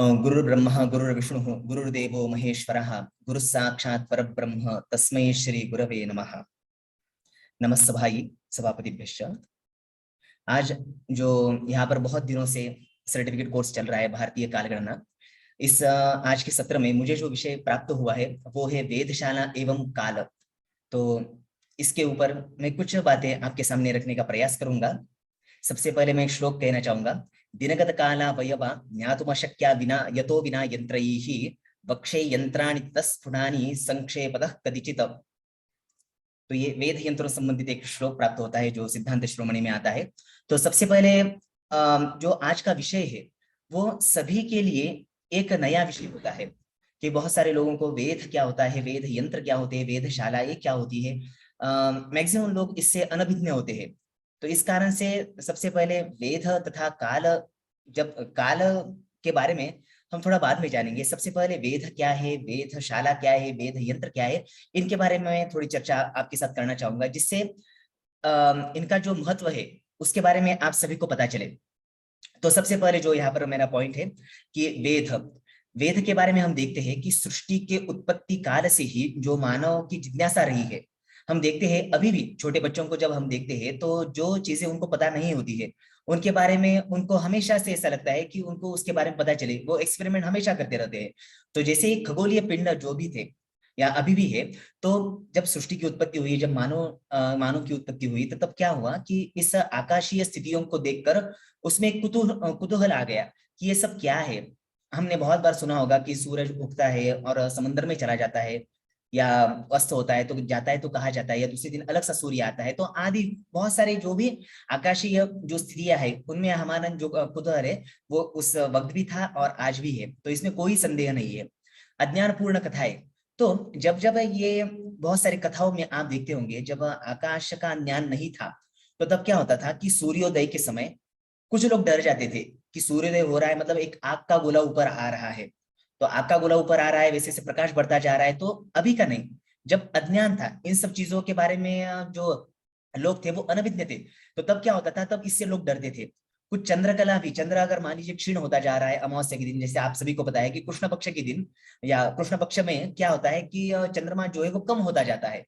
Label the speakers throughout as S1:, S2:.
S1: गुरुर्ब्रह्मा गुरुर्विष्णुः गुरुर्देवो महेश्वरः गुरुः साक्षात् परब्रह्म तस्मै श्री गुरवे नमः। नमस्ते भाई सभापतिभ्यश्च। आज जो यहाँ पर बहुत दिनों से सर्टिफिकेट कोर्स चल रहा है भारतीय कालगणना, इस आज के सत्र में मुझे जो विषय प्राप्त हुआ है वो है वेधशाला एवं काल। तो इसके ऊपर मैं कुछ बातें आपके सामने रखने का प्रयास करूंगा। सबसे पहले मैं एक श्लोक कहना चाहूंगा। दिनगत काला वयवा ज्ञातुमशक्या विना यतो विना यंत्रैः वक्षे यंत्राणि तस्फुटानि संक्षेपतः कदिचित्। तो ये वेद यंत्रों संबंधित एक श्लोक प्राप्त होता है जो सिद्धांत शिरोमणि में आता है। तो सबसे पहले जो आज का विषय है वो सभी के लिए एक नया विषय होता है कि बहुत सारे लोगों को वेद क्या होता है, वेद यंत्र क्या होते हैं, वेधशालाएं क्या होती है, मैक्सिमम लोग इससे अनभिज्ञ होते हैं। तो इस कारण से सबसे पहले वेद तथा काल, जब काल के बारे में हम थोड़ा बाद में जानेंगे। सबसे पहले वेद क्या है, वेधशाला क्या है, वेद यंत्र क्या है, इनके बारे में मैं थोड़ी चर्चा आपके साथ करना चाहूंगा, जिससे इनका जो महत्व है उसके बारे में आप सभी को पता चले। तो सबसे पहले जो यहाँ पर मेरा पॉइंट है कि वेद वेद के बारे में हम देखते हैं कि सृष्टि के उत्पत्ति काल से ही जो मानव की जिज्ञासा रही है, हम देखते हैं अभी भी छोटे बच्चों को जब हम देखते हैं तो जो चीजें उनको पता नहीं होती है उनके बारे में उनको हमेशा से ऐसा लगता है कि उनको उसके बारे में पता चले, वो एक्सपेरिमेंट हमेशा करते रहते हैं। तो जैसे ही खगोलीय पिंड जो भी थे या अभी भी है, तो जब सृष्टि की उत्पत्ति हुई, जब मानव की उत्पत्ति हुई, तो तब क्या हुआ कि इस आकाशीय स्थितियों को देखकर उसमें कुतूहल आ गया कि ये सब क्या है। हमने बहुत बार सुना होगा कि सूरज उगता है और समंदर में चला जाता है, या अस्त होता है तो जाता है तो कहा जाता है, या दूसरे दिन अलग सा सूर्य आता है। तो आदि बहुत सारे जो भी आकाशीय जो स्थितियां है उनमें हमारा जो कुतूहल है वो उस वक्त भी था और आज भी है, तो इसमें कोई संदेह नहीं है। अज्ञानपूर्ण कथाएं, तो जब जब ये बहुत सारी कथाओं में आप देखते होंगे जब आकाश का ज्ञान नहीं था तो तब क्या होता था कि सूर्योदय के समय कुछ लोग डर जाते थे कि सूर्योदय हो रहा है, मतलब एक आग का गोला ऊपर आ रहा है। तो आग का गोला ऊपर आ रहा है, वैसे से प्रकाश बढ़ता जा रहा है। तो अभी का नहीं, जब अज्ञान था इन सब चीजों के बारे में, जो लोग थे वो अनभिज्ञ थे, तो तब क्या होता था, तब इससे लोग डरते थे। कुछ चंद्रकला भी, चंद्र अगर मान लीजिए क्षीण होता जा रहा है अमावस्या के दिन, जैसे आप सभी को पता है कि कृष्ण पक्ष के दिन या कृष्ण पक्ष में क्या होता है कि चंद्रमा जो है वो कम होता जाता है,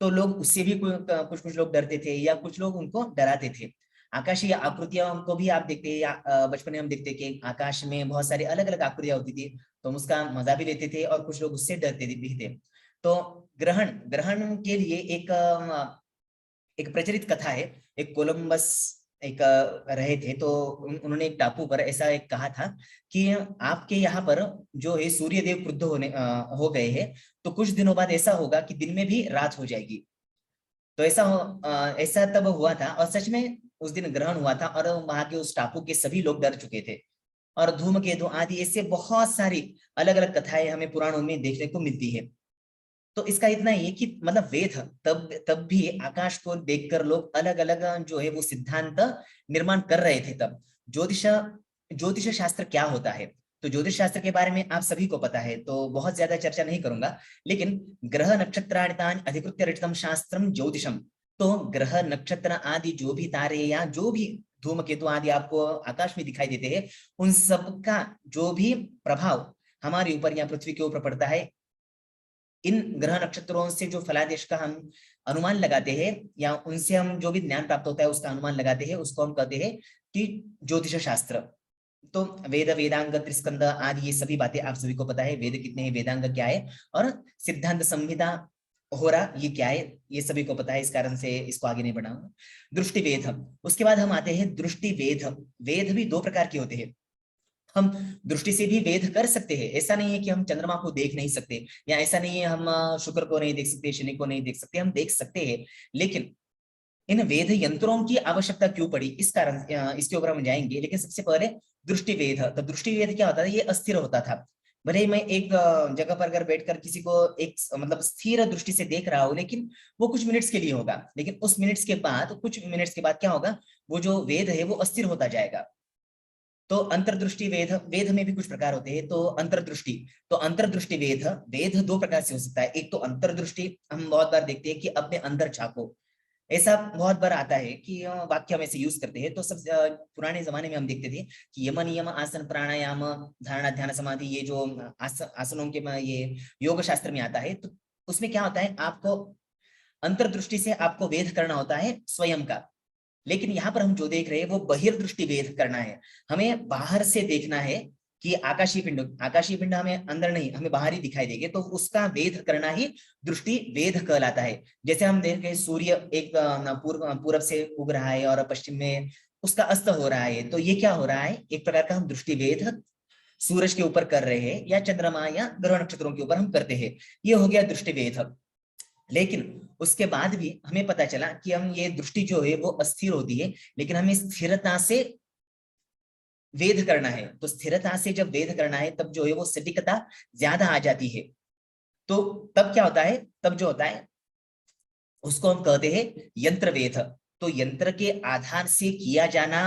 S1: तो लोग उससे भी कुछ कुछ लोग डरते थे या कुछ लोग उनको डराते थे। आकाशीय आकृतियों को भी आप देखते हैं, या बचपन में हम देखते कि आकाश में बहुत सारी अलग अलग आकृतियां होती थी, तो हम उसका मजा भी लेते थे और कुछ लोग उससे डरते भी थे। तो ग्रहण ग्रहण के लिए एक प्रचलित कथा है। एक कोलंबस एक रहे थे, तो उन्होंने एक टापू पर ऐसा एक कहा था कि आपके यहाँ पर जो है सूर्यदेव क्रुद्ध हो गए हैं, तो कुछ दिनों बाद ऐसा होगा कि दिन में भी रात हो जाएगी। तो ऐसा तब हुआ था और सच में उस दिन ग्रहण हुआ था और वहां के उस टापू के सभी लोग डर चुके थे। और धूमकेतु आदि ऐसे बहुत सारी अलग अलग कथाएं हमें पुराणों में देखने को मिलती है। तो इसका इतना ही है कि मतलब वेद तब तब भी आकाश को देखकर लोग अलग अलग जो है वो सिद्धांत निर्माण कर रहे थे तब। ज्योतिष ज्योतिष शास्त्र क्या होता है, तो ज्योतिष शास्त्र के बारे में आप सभी को पता है, तो बहुत ज्यादा चर्चा नहीं करूंगा। लेकिन ग्रह नक्षत्राणि तानि अधिकृत्य रचितम शास्त्रम ज्योतिषम, तो ग्रह नक्षत्र आदि जो भी तारे या जो भी धूमकेतु आदि आपको आकाश में दिखाई देते हैं, उन सबका जो भी प्रभाव हमारे ऊपर या पृथ्वी के ऊपर पड़ता है, इन ग्रह नक्षत्रों से जो फलादेश का हम अनुमान लगाते हैं या उनसे हम जो भी ज्ञान प्राप्त होता है उसका अनुमान लगाते हैं, उसको हम कहते हैं कि ज्योतिष शास्त्र। तो वेद वेदांग त्रिस्कंद आदि ये सभी बातें आप सभी को पता है, वेद कितने हैं, वेदांग क्या है, और सिद्धांत संहिता हो रहा ये क्या है, ये सभी को पता है। इस कारण से इसको आगे नहीं बढ़ाऊंगा। दृष्टि वेद, उसके बाद हम आते हैं दृष्टि वेद। वेद भी दो प्रकार के होते हैं। हम दृष्टि से भी वेद कर सकते हैं, ऐसा नहीं है कि हम चंद्रमा को देख नहीं सकते, या ऐसा नहीं है हम शुक्र को नहीं देख सकते, शनि को नहीं देख सकते, हम देख सकते हैं। लेकिन इन वेद यंत्रों की आवश्यकता क्यों पड़ी, इस कारण इसके ऊपर हम जाएंगे। लेकिन सबसे पहले दृष्टि वेद, तो दृष्टि वेद क्या होता था, ये अस्थिर होता था। भले ही मैं एक जगह पर अगर बैठकर किसी को एक मतलब स्थिर दृष्टि से देख रहा हूं, लेकिन वो कुछ मिनट्स के लिए होगा, लेकिन उस मिनट्स के बाद कुछ मिनट्स के बाद क्या होगा, वो जो वेद है वो अस्थिर होता जाएगा। तो अंतर्दृष्टि वेद, वेद में भी कुछ प्रकार होते हैं। तो अंतर्दृष्टि, तो अंतर्दृष्टि वेद, वेद दो प्रकार से हो सकता है। एक तो अंतर्दृष्टि, हम बहुत बार देखते हैं कि अपने अंदर झांको, ऐसा बहुत बार आता है कि वाक्य हम ऐसे यूज करते हैं। तो सब पुराने जमाने में हम देखते थे कि यम नियम आसन प्राणायाम धारणा ध्यान समाधि, ये जो आसनों के ये योग शास्त्र में आता है, तो उसमें क्या होता है, आपको अंतर्दृष्टि से आपको वेध करना होता है स्वयं का। लेकिन यहाँ पर हम जो देख रहे हैं वो बहिर्दृष्टि वेध करना है। हमें बाहर से देखना है कि आकाशीय पिंड हमें अंदर नहीं, हमें बाहर ही दिखाई देंगे, तो उसका वेध करना ही दृष्टि वेध कहलाता है। जैसे हम देख रहे हैं सूर्य एक पूरब से उग रहा है और पश्चिम में उसका अस्त हो रहा है, तो ये क्या हो रहा है, एक प्रकार का हम दृष्टि वेध सूरज के ऊपर कर रहे हैं या चंद्रमा या ग्रह नक्षत्रों के ऊपर हम करते हैं, ये हो गया दृष्टि वेध। लेकिन उसके बाद भी हमें पता चला कि हम ये दृष्टि जो है वो अस्थिर होती है, लेकिन हमें स्थिरता से वेध करना है। तो स्थिरता से जब वेध करना है तब जो है वो सटीकता ज्यादा आ जाती है। तो तब क्या होता है, तब जो होता है उसको हम कहते हैं यंत्र वेध। तो यंत्र के आधार से किया जाना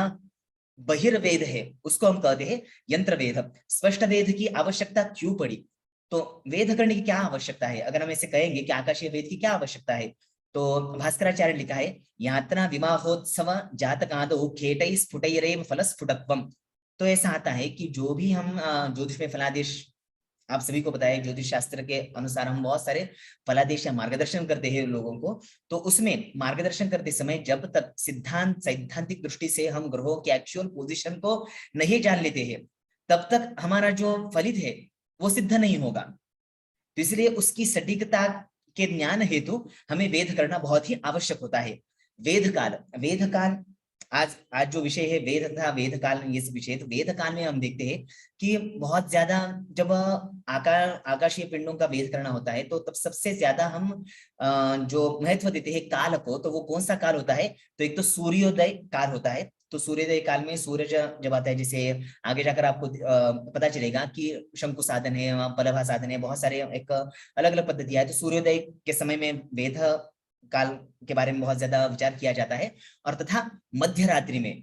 S1: बहिर्वेद है, उसको हम कहते हैं यंत्र वेद। स्पष्ट वेद की आवश्यकता क्यों पड़ी, तो वेद करने की क्या आवश्यकता है, अगर हम ऐसे कहेंगे कि आकाशीय वेद की क्या आवश्यकता है, तो भास्कराचार्य लिखा है यात्रा विवाहोत्सव जातकादो खेटै स्फुटैरेव फलस्फुटत्वम्। तो ऐसा आता है कि जो भी हम ज्योतिष में फलादेश, आप सभी को बताया ज्योतिष शास्त्र के अनुसार हम बहुत सारे फलादेश या मार्गदर्शन करते हैं लोगों को। तो उसमें मार्गदर्शन करते समय जब तक सैद्धांतिक दृष्टि से हम ग्रहों के एक्चुअल पोजीशन को नहीं जान लेते हैं, तब तक हमारा जो फलित है वो सिद्ध नहीं होगा। तो इसलिए उसकी सटीकता के ज्ञान हेतु हमें वेद करना बहुत ही आवश्यक होता है। वेद काल आज जो विषय है वेद तथा वेद काल, ये विषय, तो वेद काल में हम देखते हैं कि बहुत ज्यादा जब आकाशीय पिंडों का वेद करना होता है, तो तब सबसे ज्यादा हम जो महत्व देते हैं काल को, तो वो कौन सा काल होता है, तो एक तो सूर्योदय काल होता है। तो सूर्योदय काल में सूरज जब आता है, जैसे आगे जाकर आपको पता चलेगा कि शंकु साधन है, पलभा साधन है, बहुत सारे एक अलग अलग पद्धतियां है। तो सूर्योदय के समय में वेद काल के बारे में बहुत ज्यादा विचार किया जाता है। और तथा मध्य रात्रि में,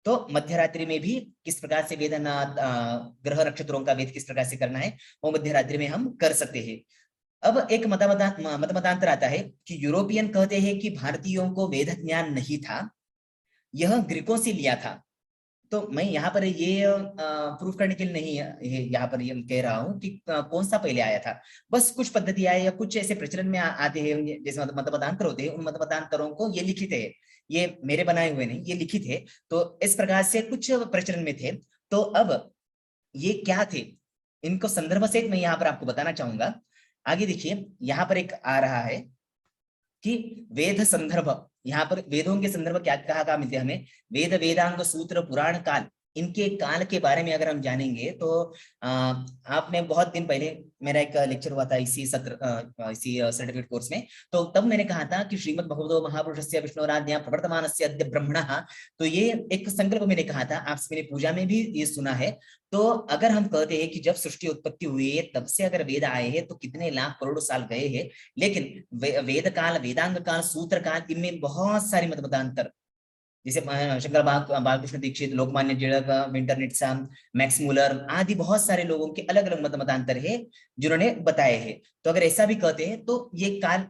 S1: तो मध्य रात्रि में भी किस प्रकार से वेद ग्रह नक्षत्रों का वेद किस प्रकार से करना है, वो मध्य रात्रि में हम कर सकते हैं। अब एक मतमतांतर आता है कि यूरोपियन कहते हैं कि भारतीयों को वेद ज्ञान नहीं था, यह ग्रीकों से लिया था। तो मैं यहाँ पर ये प्रूफ करने के लिए नहीं यहाँ पर ये कह रहा हूँ कि कौन सा पहले आया था। बस कुछ पद्धति आए या कुछ ऐसे प्रचलन में आते हैं, जैसे मतमतांतर होते हैं, उन मतमतांतरों को ये लिखित है, ये मेरे बनाए हुए नहीं, ये लिखित है। तो इस प्रकार से कुछ प्रचलन में थे। तो अब ये क्या थे, इनको संदर्भ सहित मैं यहाँ पर आपको बताना चाहूंगा। आगे देखिए, यहाँ पर एक आ रहा है कि वेद संदर्भ, यहाँ पर वेदों के संदर्भ क्या कहा मिलते हैं हमें, वेद वेदांग सूत्र पुराण काल, इनके काल के बारे में अगर हम जानेंगे तो आपने बहुत दिन पहले मेरा एक लेक्चर हुआ था इसी इसी सर्टिफिकेट कोर्स में, तो तब मैंने कहा था कि श्रीमद् भगवतो महापुरुषस्य विष्णुराज्ञा प्रवर्तमानस्य अद्य ब्रह्मणः, तो ये एक संकल्प मैंने कहा था, आपसे मैंने पूजा में भी ये सुना है। तो अगर हम कहते हैं कि जब सृष्टि उत्पत्ति हुई है तब से अगर वेद आए हैं तो कितने लाख करोड़ साल गए हैं, लेकिन वेद काल, वेदांग काल, सूत्र काल, इनमें बहुत सारे मतमतांतर, जैसे शंकर बालकृष्ण दीक्षित, लोकमान्य टिलक, विंटरनिट्स, मैक्स मूलर आदि बहुत सारे लोगों के अलग अलग मतमतांतर है जिन्होंने बताए हैं। तो अगर ऐसा भी कहते हैं तो ये काल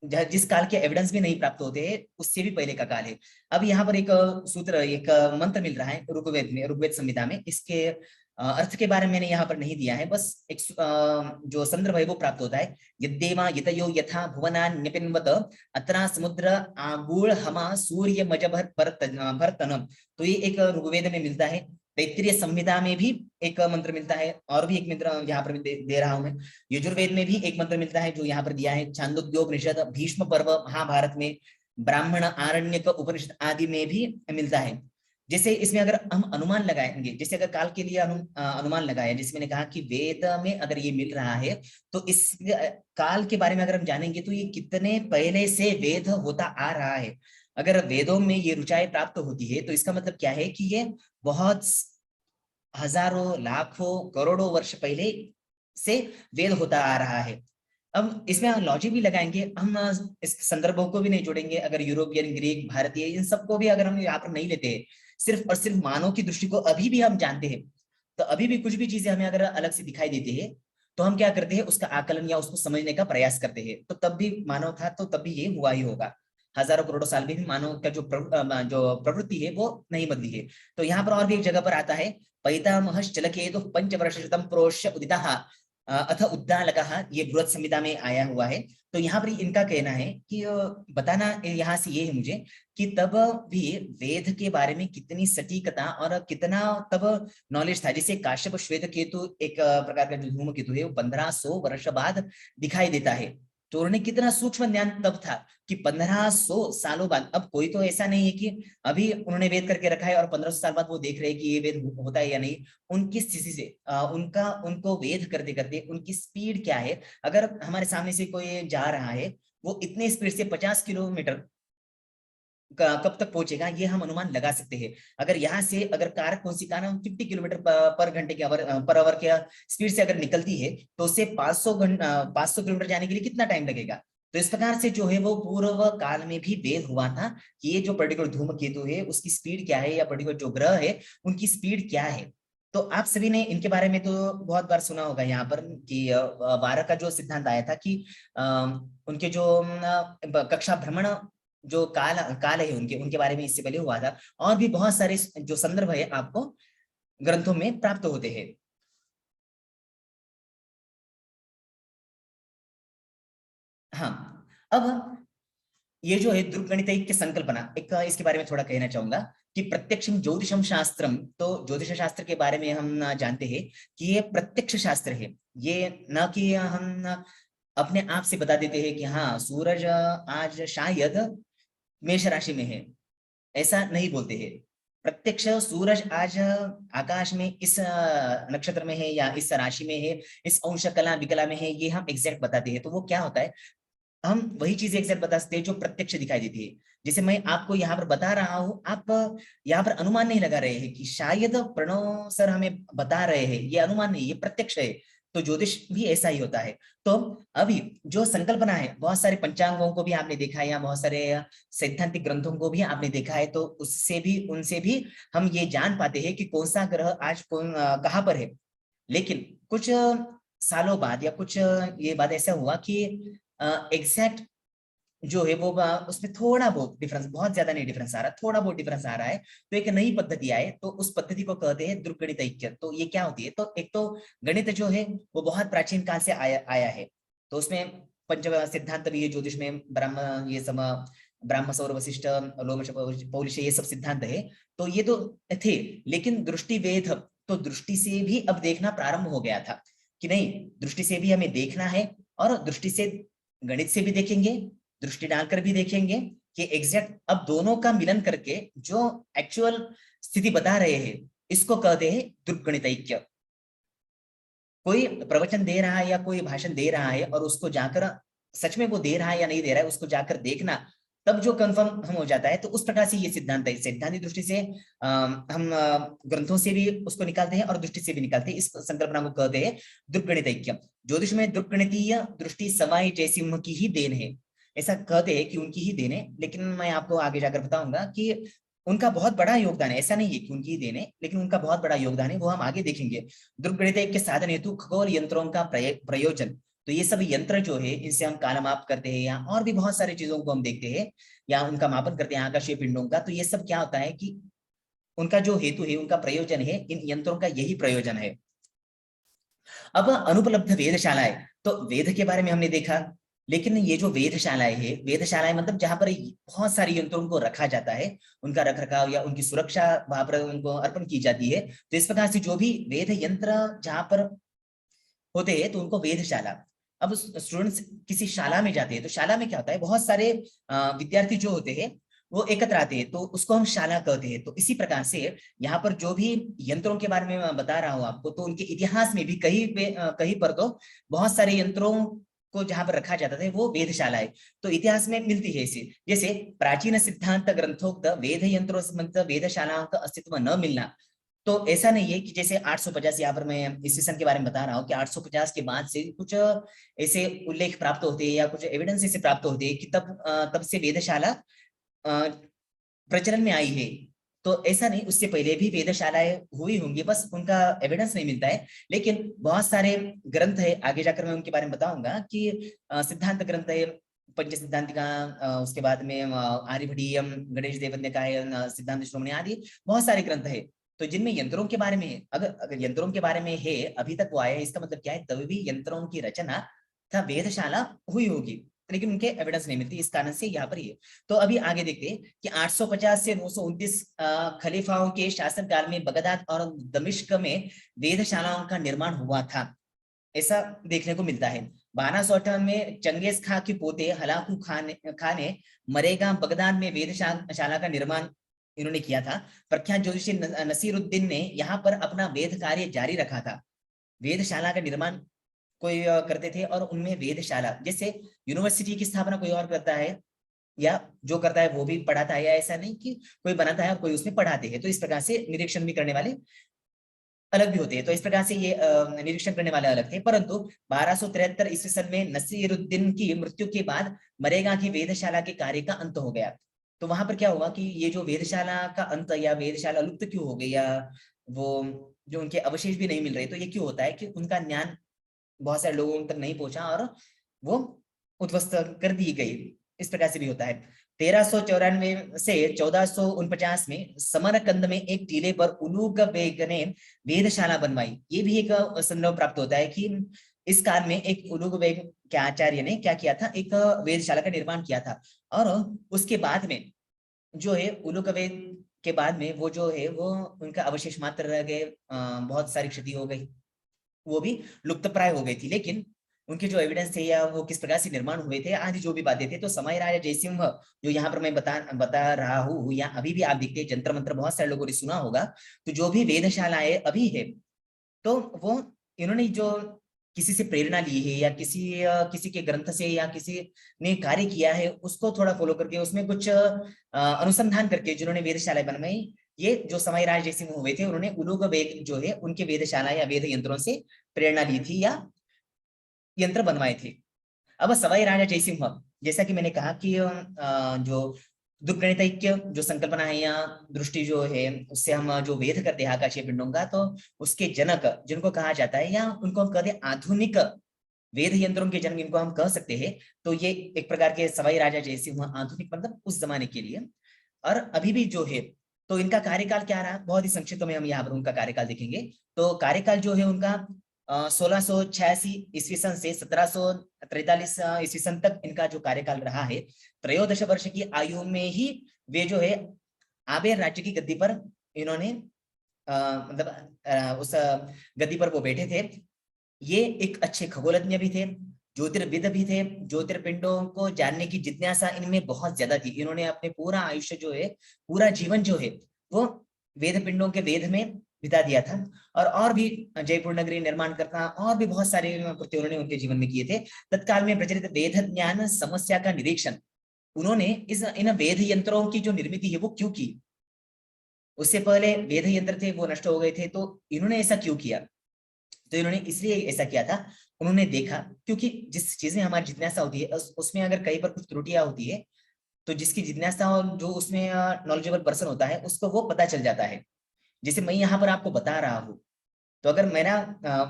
S1: जिस काल के एविडेंस भी नहीं प्राप्त होते हैं उससे भी पहले का काल है। अब यहाँ पर एक सूत्र, एक मंत्र मिल रहा है ऋग्वेद में, ऋग्वेद संहिता में, इसके अर्थ के बारे में मैंने यहाँ पर नहीं दिया है, बस एक जो संदर्भ है वो प्राप्त होता है। यद्देवा यतयो यथा भुवना न्यपिन्वत अत्रा समुद्र आगूढ़ हमा सूर्य मजभर भरतनम। तो ये एक ऋग्वेद में मिलता है। तैत्तिरीय संहिता में भी एक मंत्र मिलता है, और भी एक मंत्र यहाँ पर दे रहा हूं मैं। यजुर्वेद में भी एक मंत्र मिलता है जो यहाँ पर दिया है, छांदोग्योपनिषद, भीष्म पर्व, महाभारत में, ब्राह्मण, आरण्यक उपनिषद आदि में भी मिलता है। जैसे इसमें अगर हम अनुमान लगाएंगे, जैसे अगर काल के लिए अनुमान लगाया, जैसे मैंने कहा कि वेद में अगर ये मिल रहा है तो इस काल के बारे में अगर हम जानेंगे तो ये कितने पहले से वेद होता आ रहा है। अगर वेदों में ये रुचाएं प्राप्त होती है तो इसका मतलब क्या है कि ये बहुत हजारों, लाखों, करोड़ों वर्ष पहले से वेद होता आ रहा है। अब इसमें लॉजिक भी लगाएंगे हम, इस संदर्भों को भी नहीं जोड़ेंगे। अगर यूरोपियन, ग्रीक, भारतीय, इन सबको भी अगर हम यहाँ पर नहीं लेते, सिर्फ और सिर्फ मानव की दृष्टि को अभी भी हम जानते हैं, तो अभी भी कुछ भी चीजें हमें अगर अलग से दिखाई देती है तो हम क्या करते हैं, उसका आकलन या उसको समझने का प्रयास करते हैं। तो तब भी मानव था, तो तब भी ये हुआ ही होगा। हजारों करोड़ों साल में भी मानव का जो प्रवृत्ति है वो नहीं बदली है। तो यहाँ पर और भी एक जगह पर आता है, पैतामहश्चलकेतुः पंचवर्षशतं प्रोष्य उदितः अथ उद्दालकः, ये बृहत संहिता में आया हुआ है। तो यहाँ पर इनका कहना है कि बताना यहाँ से ये है मुझे कि तब भी वेद के बारे में कितनी सटीकता और कितना तब नॉलेज था। जैसे काश्यप श्वेत केतु एक प्रकार का जो धूमकेतु है वो 1500 वर्ष बाद दिखाई देता है। तो उन्होंने कितना सूक्ष्म ज्ञान तब था कि 1500 सालों बाद। अब कोई तो ऐसा नहीं है कि अभी उन्होंने वेद करके रखा है और 1500 साल बाद वो देख रहे हैं कि ये वेद होता है या नहीं। उनकी स्थिति से उनको वेद करते करते उनकी स्पीड क्या है, अगर हमारे सामने से कोई जा रहा है वो इतने स्पीड से 50 किलोमीटर कब तक पहुंचेगा ये हम अनुमान लगा सकते हैं। अगर यहाँ से अगर कार कौन सी कार 50 किलोमीटर पर घंटे के पर आवर के स्पीड से अगर निकलती है तो उससे 500 किलोमीटर जाने के लिए कितना टाइम लगेगा। तो इस प्रकार से जो है वो पूर्व काल में भी वेद हुआ था कि ये जो पर्टिकुलर धूमकेतु है उसकी स्पीड क्या है, या पर्टिकुलर जो ग्रह है उनकी स्पीड क्या है। तो आप सभी ने इनके बारे में तो बहुत बार सुना होगा यहाँ पर कि वारा का जो सिद्धांत आया था कि उनके जो कक्षा भ्रमण जो काल काल है उनके उनके बारे में इससे पहले हुआ था। और भी बहुत सारे जो संदर्भ है आपको ग्रंथों में प्राप्त होते हैं। हाँ, अब ये जो है ध्रुवगणित संकल्पना, एक इसके बारे में थोड़ा कहना चाहूंगा कि प्रत्यक्षम ज्योतिषम शास्त्रम। तो ज्योतिष शास्त्र के बारे में हम जानते हैं कि ये प्रत्यक्ष शास्त्र है। ये न कि हम अपने आप से बता देते हैं कि हाँ सूरज आज शायद मेष राशि में है, ऐसा नहीं बोलते हैं। प्रत्यक्ष सूरज आज आकाश में इस नक्षत्र में है या इस राशि में है, इस अंश कला विकला में है, ये हम एग्जैक्ट बताते हैं। तो वो क्या होता है, हम वही चीज एग्जैक्ट बता सकते हैं जो प्रत्यक्ष दिखाई देती है। जैसे मैं आपको यहाँ पर बता रहा हूँ, आप यहाँ पर अनुमान नहीं लगा रहे हैं कि शायद प्रणव सर हमें बता रहे हैं, ये अनुमान नहीं, ये प्रत्यक्ष है। तो ज्योतिष भी ऐसा ही होता है। तो अभी जो संकल्पना है, बहुत सारे पंचांगों को भी आपने देखा है या बहुत सारे सैद्धांतिक ग्रंथों को भी आपने देखा है, तो उससे भी उनसे भी हम ये जान पाते हैं कि कौन सा ग्रह आज कौन कहाँ पर है। लेकिन कुछ सालों बाद या कुछ ये बात ऐसा हुआ कि एग्जैक्ट जो है वो उसमें थोड़ा बहुत डिफरेंस, बहुत ज्यादा नहीं डिफरेंस आ रहा, थोड़ा बहुत डिफरेंस आ रहा है। तो एक नई पद्धति आए, तो उस पद्धति को कहते हैं ध्रुवगणित ऐक्य। तो ये क्या होती है, तो एक तो गणित जो है वो बहुत प्राचीन काल से आया है। तो उसमें पंच सिद्धांत भी है ज्योतिष में, ब्रह्म ये सब ब्रह्म सौर वशिष्ठ लोमश पौलिश ये सब सिद्धांत है। तो ये तो थे, लेकिन दृष्टि वेद, तो दृष्टि से भी अब देखना प्रारंभ हो गया था कि नहीं, दृष्टि से भी हमें देखना है। और दृष्टि से गणित से भी देखेंगे, दृष्टि डालकर भी देखेंगे कि एग्जैक्ट अब दोनों का मिलन करके जो एक्चुअल स्थिति बता रहे हैं, इसको कहते हैं ध्रुवगणित ऐक्य। कोई प्रवचन दे रहा है या कोई भाषण दे रहा है और उसको जाकर सच में वो दे रहा है या नहीं दे रहा है उसको जाकर देखना, तब जो कंफर्म हम हो जाता है। तो उस प्रकार से ये सिद्धांत है, सैद्धांतिक दृष्टि से हम ग्रंथों से भी उसको निकालते हैं और दृष्टि से भी निकालते हैं। इस संकल्पना को कहते हैं ध्रुवगणित ऐक्य। ज्योतिष में ध्रुवगणितीय दृष्टि सवाई जयसिंह की ही देन है, ऐसा कहते हैं कि उनकी ही देन है। लेकिन मैं आपको आगे जाकर बताऊंगा कि उनका बहुत बड़ा योगदान है, ऐसा नहीं है कि उनकी ही देन है, लेकिन उनका बहुत बड़ा योगदान है, वो हम आगे देखेंगे। ध्रुवगणित के साधन हेतु खगोल यंत्रों का प्रयोजन। तो ये सब यंत्र जो है इनसे हम काला माप करते हैं, या और भी बहुत सारी चीजों को हम देखते हैं या उनका मापन करते हैं आकाशीय पिंडों का। तो ये सब क्या होता है कि उनका जो हेतु है, उनका प्रयोजन है, इन यंत्रों का यही प्रयोजन है। अब अनुपलब्ध वेदशालाएं, तो वेद के बारे में हमने देखा, लेकिन ये जो वेदशालाएं है, वेदशालाएं मतलब जहां पर बहुत सारे यंत्रों को रखा जाता है, उनका रख रखाव या उनकी सुरक्षा वहां पर उनको अर्पण की जाती है। तो इस प्रकार से जो भी वेद यंत्र जहां पर होते हैं तो उनको वेदशाला। अब स्टूडेंट्स किसी शाला में जाते हैं, तो शाला में क्या होता है, बहुत सारे विद्यार्थी जो होते हैं वो एकत्र आते हैं, तो उसको हम शाला कहते हैं। तो इसी प्रकार से यहाँ पर जो भी यंत्रों के बारे में मैं बता रहा हूँ आपको, तो उनके इतिहास में भी कहीं पर तो बहुत सारे यंत्रों को जहां पर रखा जाता था वो वेदशाला है। तो इतिहास में मिलती है इसे, जैसे प्राचीन सिद्धांत ग्रंथोक्त वेद यंत्रों संबंधित वेदशालाओं का अस्तित्व न मिलना। तो ऐसा नहीं है कि जैसे 850, यहाँ पर मैं इस सन के बारे में बता रहा हूँ कि 850 के बाद से कुछ ऐसे उल्लेख प्राप्त होते हैं या कुछ एविडेंस ऐसे प्राप्त होते हैं कि तब से वेदशाला प्रचलन में आई है। तो ऐसा नहीं, उससे पहले भी वेदशालाएं हुई होंगी, बस उनका एविडेंस नहीं मिलता है। लेकिन बहुत सारे ग्रंथ है, आगे जाकर मैं उनके बारे में बताऊंगा कि सिद्धांत ग्रंथ है पंच सिद्धांतिका, उसके बाद में आर्यभटीयम, गणेश देवन्य का है सिद्धांत श्रोमणी आदि बहुत सारे ग्रंथ है। तो जिनमें यंत्रों के बारे में, अगर यंत्रों के बारे में है अभी तक वो आया है, इसका मतलब क्या है, तभी भी यंत्रों की रचना था वेदशाला हुई होगी, लेकिन उनके एविडेंस नहीं मिलती, इस कारण से यहाँ पर ये। तो अभी आगे देखते हैं कि 850 से 929 खलीफाओं के शासनकाल में बगदाद और दमिश्क में वेदशालाओं का निर्माण हुआ था, ऐसा देखने को मिलता है। 1258 में चंगेज खां के पोते हलाकू खान ने मरेगा बगदाद में वेदशाला का निर्माण इन्होंने किया था। प्रख्यात ज्योतिषी नसीरुद्दीन ने यहाँ पर अपना वेद कार्य जारी रखा था। वेदशाला का निर्माण कोई करते थे और उनमें वेदशाला, जैसे यूनिवर्सिटी की स्थापना कोई और करता है या जो करता है वो भी पढ़ाता है, या ऐसा नहीं कि कोई बनाता है और कोई उसमें पढ़ाते हैं। तो इस प्रकार से निरीक्षण भी करने वाले अलग भी होते हैं। तो इस प्रकार से ये निरीक्षण करने वाले अलग थे। परंतु 1273 ईस्वी सन में नसीरुद्दीन की मृत्यु के बाद मरेगा की वेदशाला के कार्य का अंत हो गया। तो वहां पर क्या हुआ कि ये जो वेदशाला का अंत या वेदशाला लुप्त क्यों हो गई, या वो जो उनके अवशेष भी नहीं मिल रहे, तो ये क्यों होता है कि उनका ज्ञान बहुत सारे लोगों तक नहीं पहुंचा और वो उद्ध्वस्त कर दी गई, इस प्रकार से भी होता है। 1394 से 1449 में समरकंद में एक टीले पर उलूग बेग ने वेदशाला बनवाई। ये भी एक संदर्भ प्राप्त होता है कि इस काल में एक उलूग बेग के आचार्य ने क्या किया था, एक वेदशाला का निर्माण किया था। और उसके बाद में जो है उलूग बेग के बाद में वो जो है वो उनका अवशेष मात्र रह गए, बहुत सारी क्षति हो गई, वो भी लुप्त प्राय हो गई थी। लेकिन उनके जो एविडेंस थे या वो किस प्रकार से निर्माण हुए थे आदि जो भी बातें थे, तो समय राजा जयसिंह जो यहाँ पर मैं बता रहा हूँ, या अभी भी आप देखते हैं जंतर मंत्र बहुत सारे लोगों ने सुना होगा। तो जो भी वेदशालाएं अभी है, तो वो इन्होंने जो किसी से प्रेरणा ली है या किसी के ग्रंथ से या किसी ने कार्य किया है, उसको थोड़ा फॉलो करके उसमें कुछ अनुसंधान करके जिन्होंने वेदशालाएं बनवाई, ये जो समय राज जयसिंह हुए थे, उन्होंने उलूग वेद जो है उनके वेदशाला या वेद यंत्रों से प्रेरणा ली थी या यंत्र बनवाए थे। अब सवाई राजा जयसिंह, जैसा कि मैंने कहा कि जो दुर्गणितैक्य जो संकल्पना है या दृष्टि जो है, उससे हम जो वेद करते हैं आकाशीय पिंडों का, तो उसके जनक जिनको कहा जाता है या उनको हम कहते हैं आधुनिक वेद यंत्रों के जनक, इनको हम कह सकते हैं। तो ये एक प्रकार के सवाई राजा जयसिंह आधुनिक मतलब उस जमाने के लिए। और अभी भी जो है, तो इनका कार्यकाल क्या रहा, बहुत ही संक्षिप्त में हम यहाँ पर उनका कार्यकाल देखेंगे। तो कार्यकाल जो है उनका 1686 ईस्वी सन से 1743 ईस्वी सन तक इनका जो कार्यकाल रहा है। 13 वर्ष की आयु में ही वे जो है आबेर राज्य की गद्दी पर इन्होंने मतलब उस गद्दी पर वो बैठे थे। ये एक अच्छे खगोलज्ञ भी थे, ज्योतिर्विद भी थे, ज्योतिर्पिंडों को जानने की जिज्ञासा इनमें बहुत ज्यादा थी। इन्होंने अपने पूरा आयुष्य जो है, पूरा जीवन जो है, वो वेद पिंडों के वेद में बिता दिया था। और भी जयपुर नगरी निर्माण करता, और भी बहुत सारे कृत्य उन्होंने उनके जीवन में किए थे। तत्काल में प्रचलित वेद ज्ञान समस्या का निरीक्षण उन्होंने इन वेद यंत्रों की जो निर्मित है वो क्यों की, उससे पहले वेद यंत्र थे वो नष्ट हो गए थे, तो इन्होंने ऐसा क्यों किया। तो इन्होंने इसलिए ऐसा किया था, उन्होंने देखा क्योंकि जिस चीज में हमारी जिज्ञासा होती है उसमें अगर कहीं पर कुछ त्रुटियां होती है, तो जिसकी जिज्ञासा और जो उसमें नॉलेजेबल पर्सन होता है उसको वो पता चल जाता है। जैसे मैं यहाँ पर आपको बता रहा हूँ, तो अगर मेरा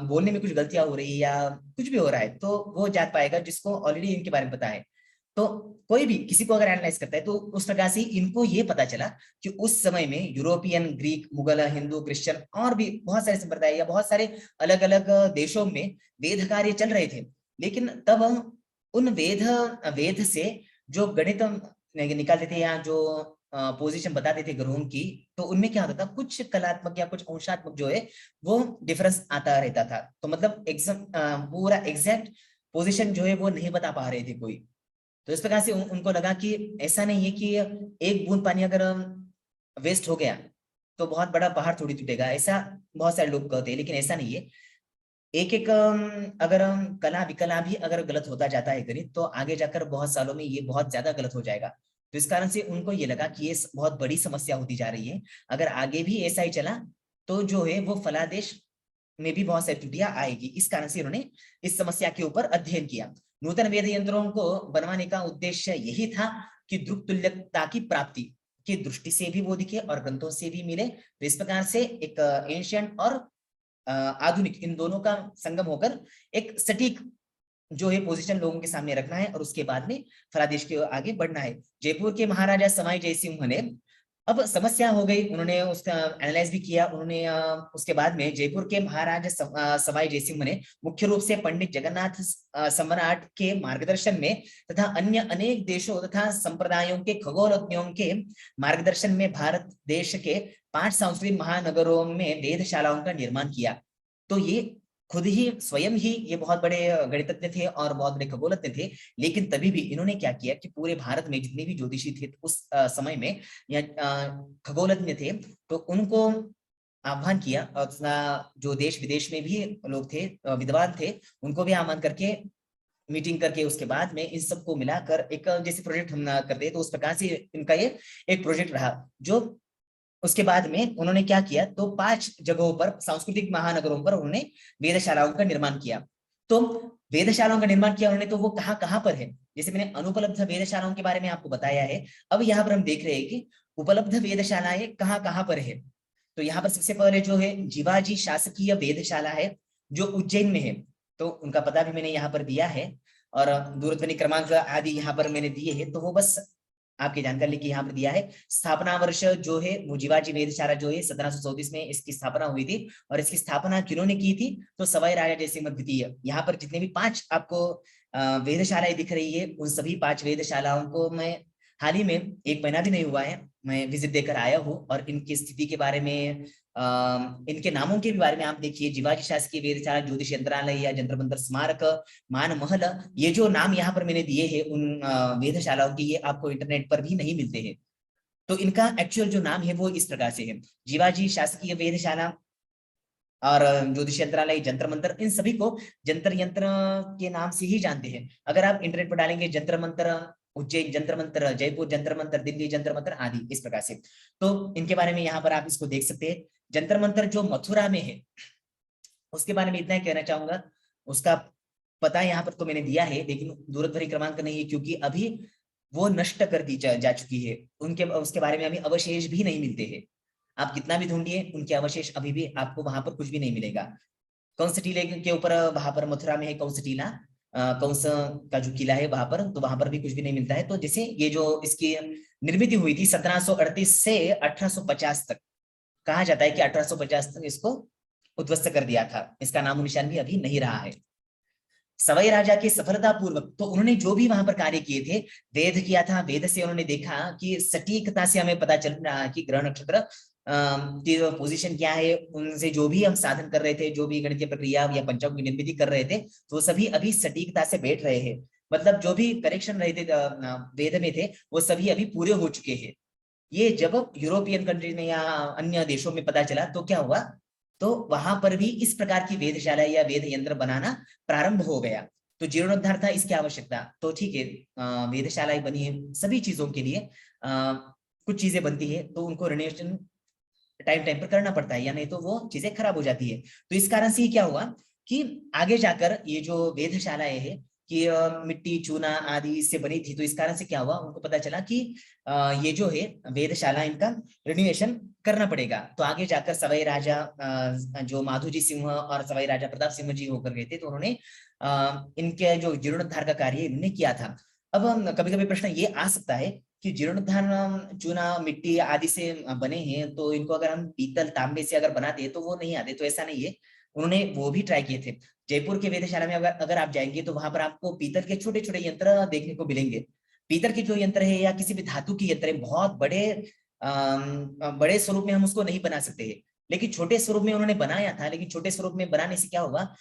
S1: बोलने में कुछ गलतियां हो रही है या कुछ भी हो रहा है, तो वो जान पाएगा जिसको ऑलरेडी इनके बारे में पता है। तो कोई भी किसी को अगर एनालाइज करता है, तो उस प्रकार से इनको ये पता चला कि उस समय में European, Greek, Mughal, Hindu, Christian और भी बहुत सारे संप्रदाय या बहुत सारे अलग अलग देशों में वेद कार्य चल रहे थे। लेकिन तब उन वेद से जो गणित निकालते थे या जो पोजीशन बताते थे ग्रहों की, तो उनमें क्या होता था, कुछ कलात्मक या कुछ अंशात्मक जो है वो डिफरेंस आता रहता था। तो मतलब एग्जाम पूरा एग्जैक्ट पोजीशन जो है वो नहीं बता पा रहे थे कोई। तो इस प्रकार से उनको लगा कि ऐसा नहीं है कि एक बूंद पानी अगर वेस्ट हो गया तो बहुत बड़ा पहाड़ थोड़ी टूटेगा, ऐसा बहुत सारे लोग कहते हैं। लेकिन ऐसा नहीं है, एक एक अगर कला विकला भी अगर गलत होता जाता है गणित, तो आगे जाकर बहुत सालों में ये बहुत ज्यादा गलत हो जाएगा। तो इस कारण से उनको ये लगा कि ये बहुत बड़ी समस्या होती जा रही है, अगर आगे भी ऐसा ही चला तो जो है वो फलादेश में भी बहुत सारी त्रुटियां आएगी। इस कारण से उन्होंने इस समस्या के ऊपर अध्ययन किया। नूतन वेद यंत्रों को बनवाने का उद्देश्य यही था कि द्रुक तुल्यता की प्राप्ति, की दृष्टि से भी वो दिखे और ग्रंथों से भी मिले। तो इस प्रकार से एक एंशियंट और आधुनिक इन दोनों का संगम होकर एक सटीक जो है पोजीशन लोगों के सामने रखना है और उसके बाद में फलादेश के आगे बढ़ना है। जयपुर के महाराजा सवाई जयसिंह ने अब समस्या हो गई, उन्होंने उसका एनालाइज भी किया। उन्होंने उसके बाद में जयपुर के महाराजा सवाई जयसिंह ने मुख्य रूप से पंडित जगन्नाथ सम्राट के मार्गदर्शन में तथा अन्य अनेक देशों तथा संप्रदायों के खगोलज्ञों के मार्गदर्शन में भारत देश के 5 सांस्कृतिक महानगरों में वेधशालाओं का निर्माण किया। तो ये खुद ही स्वयं ही ये बहुत बड़े गणितज्ञ थे और बहुत बड़े खगोलज्ञ थे, लेकिन तभी भी इन्होंने क्या किया कि पूरे भारत में जितने भी ज्योतिषी थे उस समय में या खगोलज्ञ थे, तो उनको आह्वान किया। और जो देश विदेश में भी लोग थे, विद्वान थे, उनको भी आह्वान करके मीटिंग करके उसके बाद में इन सबको मिलाकर एक जैसे प्रोजेक्ट हम करते हैं, तो उस प्रकार से इनका ये एक प्रोजेक्ट रहा। जो उसके बाद में उन्होंने क्या किया, तो 5 जगहों पर सांस्कृतिक महानगरों पर उन्होंने वेधशालाओं का निर्माण किया। तो वेधशालाओं का निर्माण किया उन्होंने, तो वो कहाँ कहाँ पर है, जैसे मैंने अनुपलब्ध वेधशालाओं के बारे में आपको बताया है। अब यहाँ पर हम देख रहे हैं कि उपलब्ध वेधशालाएं कहाँ कहाँ पर है। तो यहाँ पर सबसे पहले जो है जीवाजी शासकीय वेधशाला है, जो उज्जैन में है। तो उनका पता भी मैंने यहाँ पर दिया है और दूरध्वनि क्रमांक आदि यहाँ पर मैंने दिए हैं, तो वो बस आपकी जानकारी के यहाँ पर दिया है। स्थापना वर्ष जो है वो जीवाजी वेधशाला जो है 1734 में इसकी स्थापना हुई थी। और इसकी स्थापना किन्होंने की थी, तो सवाई राजा जयसिंह द्वितीय। यहाँ पर जितने भी 5 आपको वेधशालाएं दिख रही है, उन सभी 5 वेधशालाओं को मैं हाल ही में 1 महीना भी नहीं हुआ है, मैं विजिट देकर आया हूँ। और इनकी स्थिति के बारे में इनके नामों के भी बारे में आप देखिए, जीवाजी शासकीय वेधशाला, ज्योतिष यंत्रालय या जंतर मंतर स्मारक, मान महल, ये जो नाम यहाँ पर मैंने दिए हैं उन वेधशालाओं की, ये आपको इंटरनेट पर भी नहीं मिलते हैं। तो इनका एक्चुअल जो नाम है वो इस प्रकार से है, जीवाजी शासकीय वेधशाला और ज्योतिष यंत्रालय, जंतर मंतर, इन सभी को जंतर यंत्र के नाम से ही जानते हैं। अगर आप इंटरनेट पर डालेंगे जंतर मंतर उज्जैन जंतर मंतर, जयपुर जंतर मंतर, दिल्ली जंतर मंतर आदि, इस प्रकार से, तो इनके बारे में यहाँ पर आप इसको देख सकते हैं। जंतर मंतर जो मथुरा में है, उसके बारे में इतना ही कहना चाहूंगा, उसका पता यहाँ पर तो मैंने दिया है, लेकिन दूरध्वनि क्रमांक नहीं है, क्योंकि अभी वो नष्ट कर दी जा चुकी है। उनके उसके बारे में अभी अवशेष भी नहीं मिलते हैं। आप कितना भी ढूंढिए, उनके अवशेष अभी भी आपको वहां पर कुछ भी नहीं मिलेगा। कंस टीले के ऊपर वहां पर मथुरा में है कंस टीला, कंस का जो किला है वहां पर, तो वहां पर भी कुछ भी नहीं मिलता है। तो जैसे ये जो इसकी निर्मित हुई थी 1738 से 1850 तक, कहा जाता है कि 1850 तक इसको उद्ध्वस्त कर दिया था। इसका नामो निशान भी अभी नहीं रहा है। सवाई राजा के सफलता पूर्वक, तो उन्होंने जो भी वहां पर कार्य किए थे, वेद किया था, वेद से उन्होंने देखा कि सटीकता से हमें पता चल रहा कि ग्रह नक्षत्र की पोजीशन क्या है। उनसे जो भी हम साधन कर रहे थे, जो भी गणितीय प्रक्रिया या पंचांग की निर्मिति कर रहे थे, तो सभी अभी सटीकता से बैठ रहे हैं। मतलब जो भी करेक्शन रहे थे वेद में थे, वो सभी अभी पूरे हो चुके हैं। ये जब यूरोपियन कंट्री में या अन्य देशों में पता चला, तो क्या हुआ, तो वहां पर भी इस प्रकार की वेधशाला या वेद यंत्र बनाना प्रारंभ हो गया। तो जीर्णोद्धार था, इसकी आवश्यकता, तो ठीक है, वेधशालाएं बनी है सभी चीजों के लिए। कुछ चीजें बनती है तो उनको रिनोवेशन टाइम टाइम पर करना पड़ता है, या नहीं तो वो चीजें खराब हो जाती है। तो इस कारण से क्या हुआ कि आगे जाकर ये जो वेधशालाएं है कि मिट्टी चूना आदि से बनी थी, तो इस कारण से क्या हुआ, उनको पता चला कि ये जो है वेधशाला, इनका रिनोवेशन करना पड़ेगा। तो आगे जाकर सवाई राजा जो माधोजी सिंह और सवाई राजा प्रताप सिंह जी होकर गए थे, तो उन्होंने इनके जो जीर्णोद्धार का कार्य इन्होंने किया था। अब कभी कभी प्रश्न ये आ सकता है कि जीर्णोद्धार चूना मिट्टी आदि से बने हैं, तो इनको अगर हम पीतल तांबे से अगर बनाते तो वो नहीं आते। तो ऐसा नहीं है, उन्होंने वो भी ट्राई किए थे। जयपुर के वेधशाला में अगर आप जाएंगे, तो वहां पर आपको पीतल के छोटे छोटे यंत्र देखने को मिलेंगे। पीतल के जो यंत्र है या किसी भी धातु के यंत्र है, बहुत बड़े स्वरूप में हम उसको नहीं बना सकते हैं, लेकिन छोटे स्वरूप में उन्होंने बनाया था। लेकिन छोटे स्वरूप में बनाने से क्या होगा,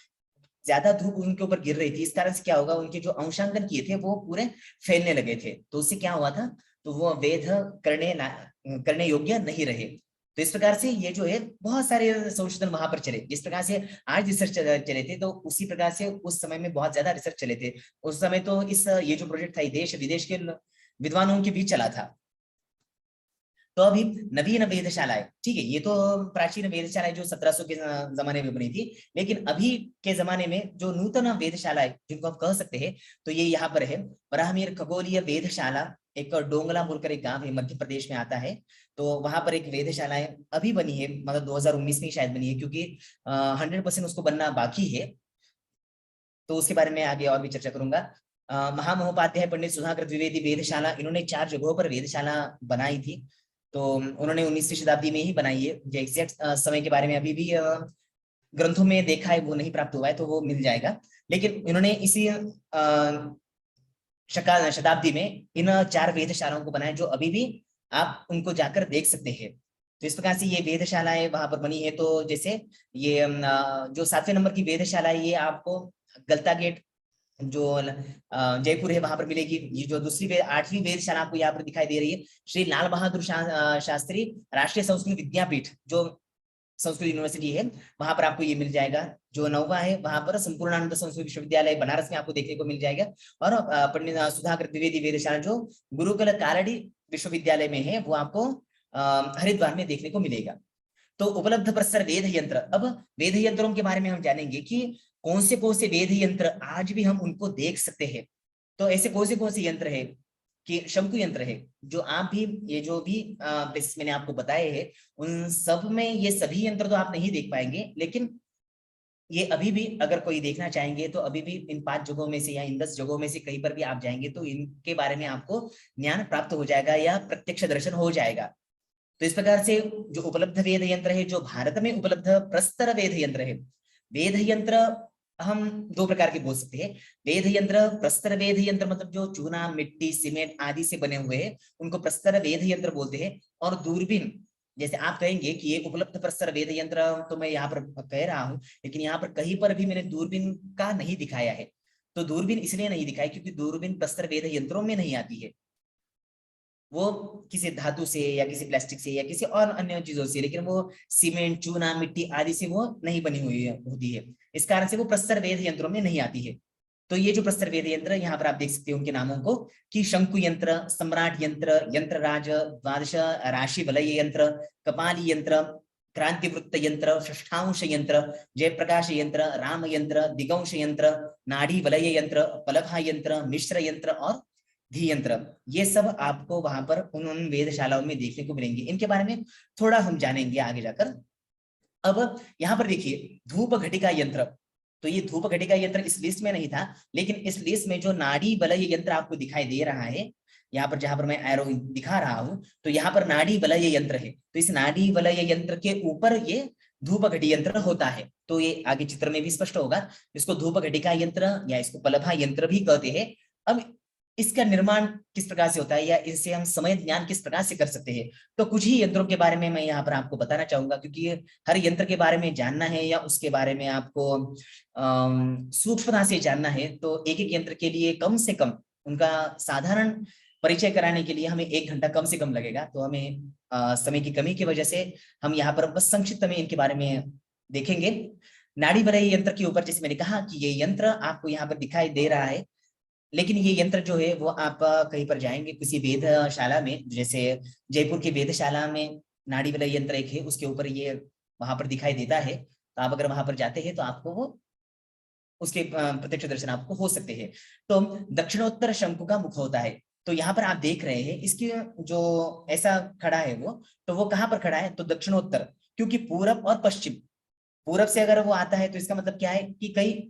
S1: ज्यादा धूप उनके ऊपर गिर रही थी, इस कारण से क्या होगा, उनके जो अंशांकन किए थे वो पूरे फैलने लगे थे। तो उससे क्या हुआ था, तो वो वेध करने योग्य नहीं रहे। तो इस प्रकार से ये जो है बहुत सारे संशोधन वहां पर चले। जिस प्रकार से आज रिसर्च चले थे, तो उसी प्रकार से उस समय में बहुत ज्यादा रिसर्च चले थे। उस समय तो ये जो प्रोजेक्ट था, देश विदेश के विद्वानों के बीच चला था। तो अभी नवीन वेधशालाएं, ठीक है, ये तो प्राचीन वेधशालाएं जो 1700 के जमाने में बनी थी, लेकिन अभी के जमाने में जो नूतन वेधशालाएं जिनको आप कह सकते हैं, तो ये यहाँ पर है। बराहमीर खगोलीय वेधशाला एक डोंगला बोलकर एक गांव है, मध्य प्रदेश में आता है। तो वहां पर एक वेधशाला है, अभी बनी है, मतलब 2019 में शायद बनी है, क्योंकि 100% उसको बनना बाकी है। तो उसके बारे में आगे और भी चर्चा करूंगा। महामहोपाध्याय पंडित सुधाकर द्विवेदी वेधशाला, इन्होंने 4 जगहों पर वेधशाला बनाई थी। तो उन्होंने 19वीं शताब्दी में ही बनाई है। जो एग्जैक्ट समय के बारे में अभी भी ग्रंथों में देखा है वो नहीं प्राप्त हुआ है, तो वो मिल जाएगा। लेकिन इन्होंने इसी शताब्दी में इन 4 वेधशालाओं को बनाया, जो अभी भी आप उनको जाकर देख सकते हैं। तो इस प्रकार से ये वेधशालाएं वहां पर बनी है। तो जैसे ये जो 7वें नंबर की वेधशाला है, ये आपको गलता गेट जो जयपुर है वहां पर मिलेगी। ये जो दूसरी 8वीं वेधशाला आपको यहाँ पर दिखाई दे रही है, श्री लाल बहादुर शास्त्री राष्ट्रीय संस्कृत विद्यापीठ, जो संस्कृत यूनिवर्सिटी है, वहां पर आपको ये मिल जाएगा। जो 9वां है वहां पर संपूर्णानंद संस्कृत विश्वविद्यालय बनारस में आपको देखने को मिल जाएगा। और पंडित सुधाकर द्विवेदी वेधशाला जो गुरुकुल कालड़ी विश्वविद्यालय में है, वो आपको हरिद्वार में देखने को मिलेगा। तो उपलब्ध प्रस्तर वेद यंत्र, अब वेद यंत्रों के बारे में हम जानेंगे कि कौन से वेद यंत्र आज भी हम उनको देख सकते हैं। तो ऐसे कौन से यंत्र है कि शंकु यंत्र है, जो आप भी ये जो भी मैंने आपको बताए हैं, उन सब में ये सभी यंत्र तो आप नहीं देख पाएंगे, लेकिन ये अभी भी अगर कोई देखना चाहेंगे तो अभी भी इन 5 जगहों में से या इन 10 जगहों में से कहीं पर भी आप जाएंगे तो इनके बारे में आपको ज्ञान प्राप्त हो जाएगा या प्रत्यक्ष दर्शन हो जाएगा। तो इस प्रकार से जो उपलब्ध वेद यंत्र है, जो भारत में उपलब्ध प्रस्तर वेद यंत्र है, वेद यंत्र हम 2 प्रकार के बोल सकते हैं। वेद यंत्र, प्रस्तर वेद यंत्र मतलब जो चूना, मिट्टी, सीमेंट आदि से बने हुए हैं, उनको प्रस्तर वेद यंत्र बोलते हैं। और दूरबीन, जैसे आप कहेंगे कि ये उपलब्ध प्रस्तर वेद यंत्र तो मैं यहाँ पर कह रहा हूँ, लेकिन यहाँ पर कहीं पर भी मैंने दूरबीन का नहीं दिखाया है। तो दूरबीन इसलिए नहीं दिखाई क्योंकि दूरबीन प्रस्तर वेद यंत्रों में नहीं आती है, वो किसी धातु से या किसी प्लास्टिक से या किसी और अन्य चीजों से, लेकिन वो सीमेंट, चूना, मिट्टी आदि से वो नहीं बनी हुई होती है। इस कारण से वो प्रस्तर वेद यंत्रों में नहीं आती है। तो ये जो प्रस्तर वेद यंत्र यहाँ पर आप देख सकते हो उनके नामों को, कि शंकु यंत्र, सम्राट यंत्र, यंत्रराज, द्वादश राशि वलय यंत्र, कपाली यंत्र, क्रांति वृत्त यंत्र, षष्ठांश यंत्र, जयप्रकाश यंत्र, राम यंत्र, दिगंश यंत्र, नाड़ी वलय यंत्र, पलभा यंत्र, मिश्र यंत्र और धी यंत्र, ये सब आपको वहां पर उन वेधशालाओं में देखने को मिलेंगे। इनके बारे में थोड़ा हम जानेंगे आगे जाकर। अब यहाँ पर देखिए धूप घटिका यंत्र, तो ये धूप घटिका यंत्र इस लिस्ट में नहीं था, लेकिन इस लिस्ट में जो नाड़ी वलय यंत्र आपको दिखाई दे रहा है, यहाँ पर जहां पर मैं एरो दिखा रहा हूं, तो यहाँ पर नाड़ी वलय यंत्र है। तो इस नाड़ी वलय यंत्र के ऊपर ये धूप घटी यंत्र होता है। तो ये आगे चित्र में भी स्पष्ट होगा। इसको धूप घटिका यंत्र या इसको पलभा यंत्र भी कहते हैं। अब इसका निर्माण किस प्रकार से होता है या इससे हम समय ज्ञान किस प्रकार से कर सकते हैं, तो कुछ ही यंत्रों के बारे में मैं यहाँ पर आपको बताना चाहूंगा, क्योंकि हर यंत्र के बारे में जानना है या उसके बारे में आपको सूक्ष्मता से जानना है, तो एक एक यंत्र के लिए कम से कम उनका साधारण परिचय कराने के लिए हमें 1 घंटा कम से कम लगेगा। तो हमें समय की कमी की वजह से हम यहाँ पर बस संक्षिप्त में इनके बारे में देखेंगे। नाड़ी वलय यंत्र के ऊपर जैसे मैंने कहा कि ये यंत्र आपको यहाँ पर दिखाई दे रहा है, लेकिन ये यंत्र जो है वो आप कहीं पर जाएंगे किसी वेधशाला में, जैसे जयपुर की वेधशाला में नाड़ी वलय यंत्र एक है, उसके ऊपर ये वहां पर दिखाई देता है। तो आप अगर वहां पर जाते हैं तो आपको वो उसके प्रत्यक्ष दर्शन आपको हो सकते हैं। तो दक्षिणोत्तर शंकु का मुख होता है। तो यहाँ पर आप देख रहे हैं इसकी जो ऐसा खड़ा है वो, तो वो कहाँ पर खड़ा है, तो दक्षिणोत्तर, क्योंकि पूरब और पश्चिम, पूरब से अगर वो आता है तो इसका मतलब क्या है कि कहीं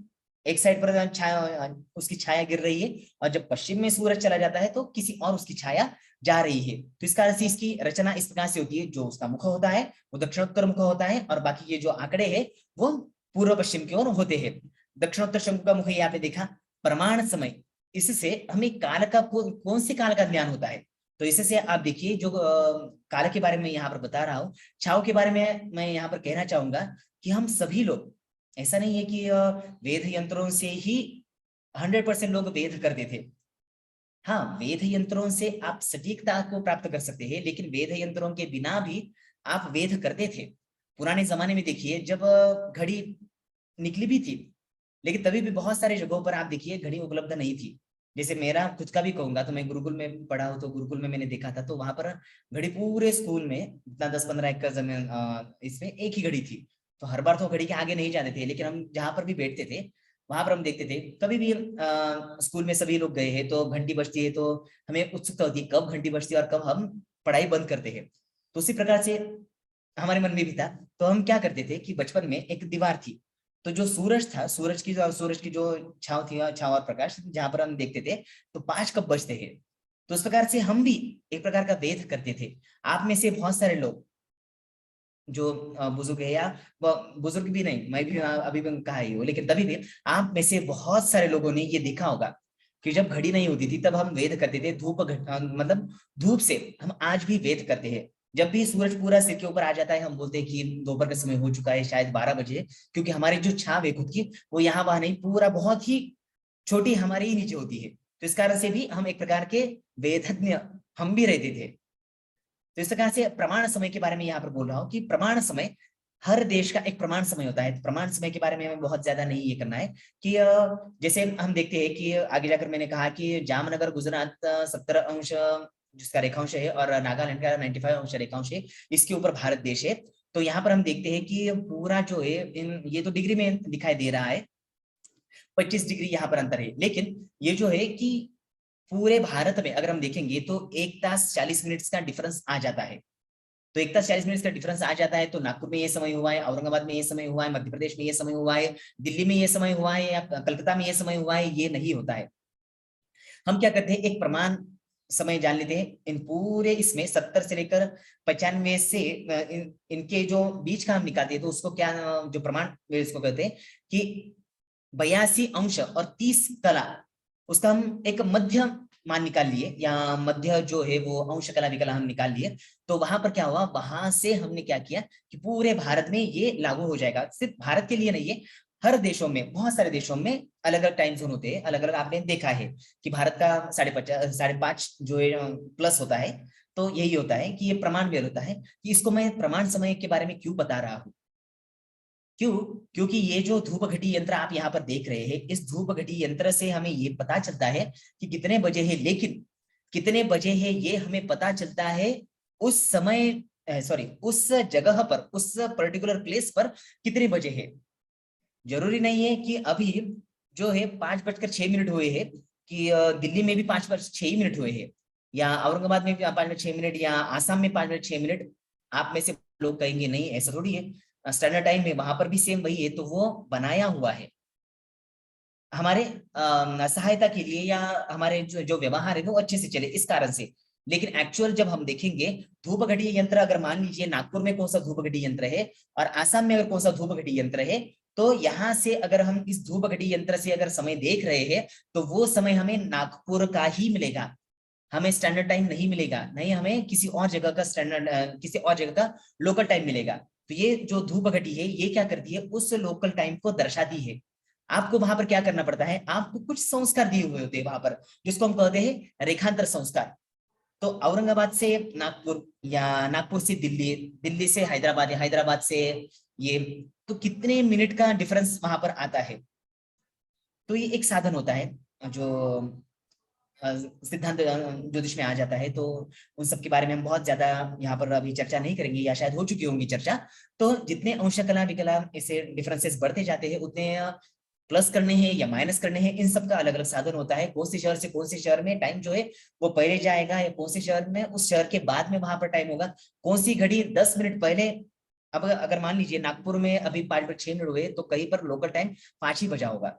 S1: एक साइड पर छाया, उसकी छाया गिर रही है, और जब पश्चिम में सूरज चला जाता है तो किसी और उसकी छाया जा रही है। तो इस कारण से इसकी रचना इस प्रकार से होती है, जो उसका मुख होता है वो दक्षिणोत्तर मुख होता है, और बाकी ये जो आंकड़े हैं वो पूर्व पश्चिम की ओर होते हैं। दक्षिणोत्तर शंकु का मुख ये आपने देखा। प्रमाण समय, इससे हमें काल का कौन से काल का ज्ञान होता है, तो इससे आप देखिए जो काल के बारे में यहाँ पर बता रहा हूँ। छाव के बारे में मैं यहाँ पर कहना चाहूंगा कि हम सभी लोग, ऐसा नहीं है कि वेद यंत्रों से ही 100% लोग वेद करते थे। हाँ, वेद यंत्रों से आप सटीकता को प्राप्त कर सकते हैं, लेकिन वेद यंत्रों के बिना भी आप वेद करते थे। पुराने जमाने में देखिए जब घड़ी निकली भी थी, लेकिन तभी भी बहुत सारे जगहों पर आप देखिए घड़ी उपलब्ध नहीं थी। जैसे मेरा खुद का भी कहूंगा तो मैं गुरुकुल में पढ़ा हूँ, तो गुरुकुल में मैंने देखा था, तो वहां पर घड़ी पूरे स्कूल में इतना 10-15 एकड़ जमीन इसमें एक ही घड़ी थी। तो हर बार तो घड़ी के आगे नहीं जाते थे, लेकिन हम जहां पर भी बैठते थे वहां पर हम देखते थे कभी भी स्कूल में सभी लोग गए हैं तो घंटी बजती है तो हमें उत्सुकता होती है कब घंटी बजती है और कब हम पढ़ाई बंद करते हैं। तो उसी प्रकार से हमारे मन में भी था। तो हम क्या करते थे कि बचपन में एक दीवार थी, तो जो सूरज था, सूरज की जो छाव थी, छाव और प्रकाश जहां पर हम देखते थे तो 5 कब बजते हैं। तो उस प्रकार से हम भी एक प्रकार का वेद करते थे। आप में से बहुत सारे लोग जो बुजुर्ग है या बुजुर्ग भी नहीं, मैं भी अभी भी कहा ही हूँ, लेकिन तभी भी आप में से बहुत सारे लोगों ने ये देखा होगा कि जब घड़ी नहीं होती थी तब हम वेद करते थे मतलब धूप से हम आज भी वेद करते हैं। जब भी सूरज पूरा सिर के ऊपर आ जाता है हम बोलते हैं कि दोपहर का समय हो चुका है, शायद 12 बजे, क्योंकि हमारी जो छाव है खुद की वो यहाँ वहां नहीं, पूरा बहुत ही छोटी हमारे ही नीचे होती है। तो इस कारण से भी हम एक प्रकार के वेदज्ञ हम भी रहते थे। तो इस प्रकार से प्रमाण समय के बारे में यहाँ पर बोल रहा हूँ कि प्रमाण समय हर देश का एक प्रमाण समय होता है। तो प्रमाण समय के बारे में हमें बहुत ज्यादा नहीं ये करना है कि जैसे हम देखते हैं कि आगे जाकर मैंने कहा कि जामनगर गुजरात 70 अंश जिसका रेखांश है और नागालैंड का 95 अंश रेखांश है, इसके ऊपर भारत देश है। तो यहाँ पर हम देखते हैं कि पूरा जो है ये तो डिग्री में दिखाई दे रहा है, 25 डिग्री यहाँ पर अंतर है। लेकिन ये जो है कि पूरे भारत में अगर हम देखेंगे तो 1 तास 40 मिनट का डिफरेंस आ जाता है। तो 1 तास 40 मिनट का डिफरेंस आ जाता है। तो नागपुर में ये समय हुआ है, औरंगाबाद में ये समय हुआ है, मध्य प्रदेश में ये समय हुआ है, दिल्ली में ये समय हुआ है या कलकत्ता में ये समय हुआ है, ये नहीं होता है। हम क्या करते हैं, एक प्रमाण समय जान लेते हैं। इन पूरे इसमें 70 से लेकर 95 से इनके जो बीच का हम निकालते हैं तो उसको क्या जो प्रमाण इसको कहते हैं कि 82 अंश और 30 कला, उसका हम एक मध्य मान निकाल लिए या मध्य जो है वो अंश कला विकला हम निकाल लिए। तो वहां पर क्या हुआ, वहां से हमने क्या किया कि पूरे भारत में ये लागू हो जाएगा। सिर्फ भारत के लिए नहीं है, हर देशों में, बहुत सारे देशों में अलग अलग टाइम जोन होते हैं, अलग अलग आपने देखा है कि भारत का 5.5 जो है प्लस होता है। तो यही होता है कि ये प्रमाण वेल होता है। कि इसको मैं प्रमाण समय के बारे में क्यों बता रहा हूँ, क्यों, क्योंकि ये जो धूप घटी यंत्र आप यहाँ पर देख रहे हैं, इस धूप घटी यंत्र से हमें ये पता चलता है कि कितने बजे है, लेकिन कितने बजे है ये हमें पता चलता है उस समय, सॉरी उस जगह पर, उस पर्टिकुलर प्लेस पर कितने बजे है। जरूरी नहीं है कि अभी जो है 5:06 हुए हैं कि दिल्ली में भी 5:06 हुए हैं या औरंगाबाद में भी 5:06 या आसाम में 5:06। आप में से लोग कहेंगे नहीं ऐसा थोड़ी है, स्टैंडर्ड टाइम में वहां पर भी सेम वही है। तो वो बनाया हुआ है हमारे सहायता के लिए या हमारे जो व्यवहार है वो अच्छे से चले इस कारण से। लेकिन एक्चुअल जब हम देखेंगे धूप घटी यंत्र, अगर मान लीजिए नागपुर में कौन सा धूप घटी यंत्र है और आसाम में अगर कौन सा धूप घटी यंत्र है, तो यहाँ से अगर हम इस धूप घटी यंत्र से अगर समय देख रहे हैं तो वो समय हमें नागपुर का ही मिलेगा, हमें स्टैंडर्ड टाइम नहीं मिलेगा, नहीं हमें किसी और जगह का स्टैंडर्ड किसी और जगह का लोकल टाइम मिलेगा। तो ये जो धूप घटी है ये क्या करती है, उस लोकल टाइम को दर्शाती है। आपको वहां पर क्या करना पड़ता है, आपको कुछ संस्कार दिए हुए होते हैं वहां पर, जिसको हम कहते हैं रेखांतर संस्कार। तो औरंगाबाद से नागपुर या नागपुर से दिल्ली, दिल्ली से हैदराबाद या हैदराबाद से ये, तो कितने मिनट का डिफरेंस वहां पर आता है। तो ये एक साधन होता है जो सिद्धांत ज्योतिष में आ जाता है। तो उन सब के बारे में हम बहुत ज्यादा यहाँ पर अभी चर्चा नहीं करेंगे या शायद हो चुकी होंगी चर्चा। तो जितने अंश कला विकला ऐसे डिफरेंसेस बढ़ते जाते हैं उतने प्लस करने हैं या माइनस करने हैं, इन सब का अलग अलग साधन होता है। कौन से शहर से कौन से शहर में टाइम जो है वो पहले जाएगा या कौन से शहर में उस शहर के बाद में वहां पर टाइम होगा, कौन सी घड़ी 10 मिनट पहले। अब अगर मान लीजिए नागपुर में अभी 5:06 हुए तो कहीं पर लोकल टाइम 5 ही बजा होगा।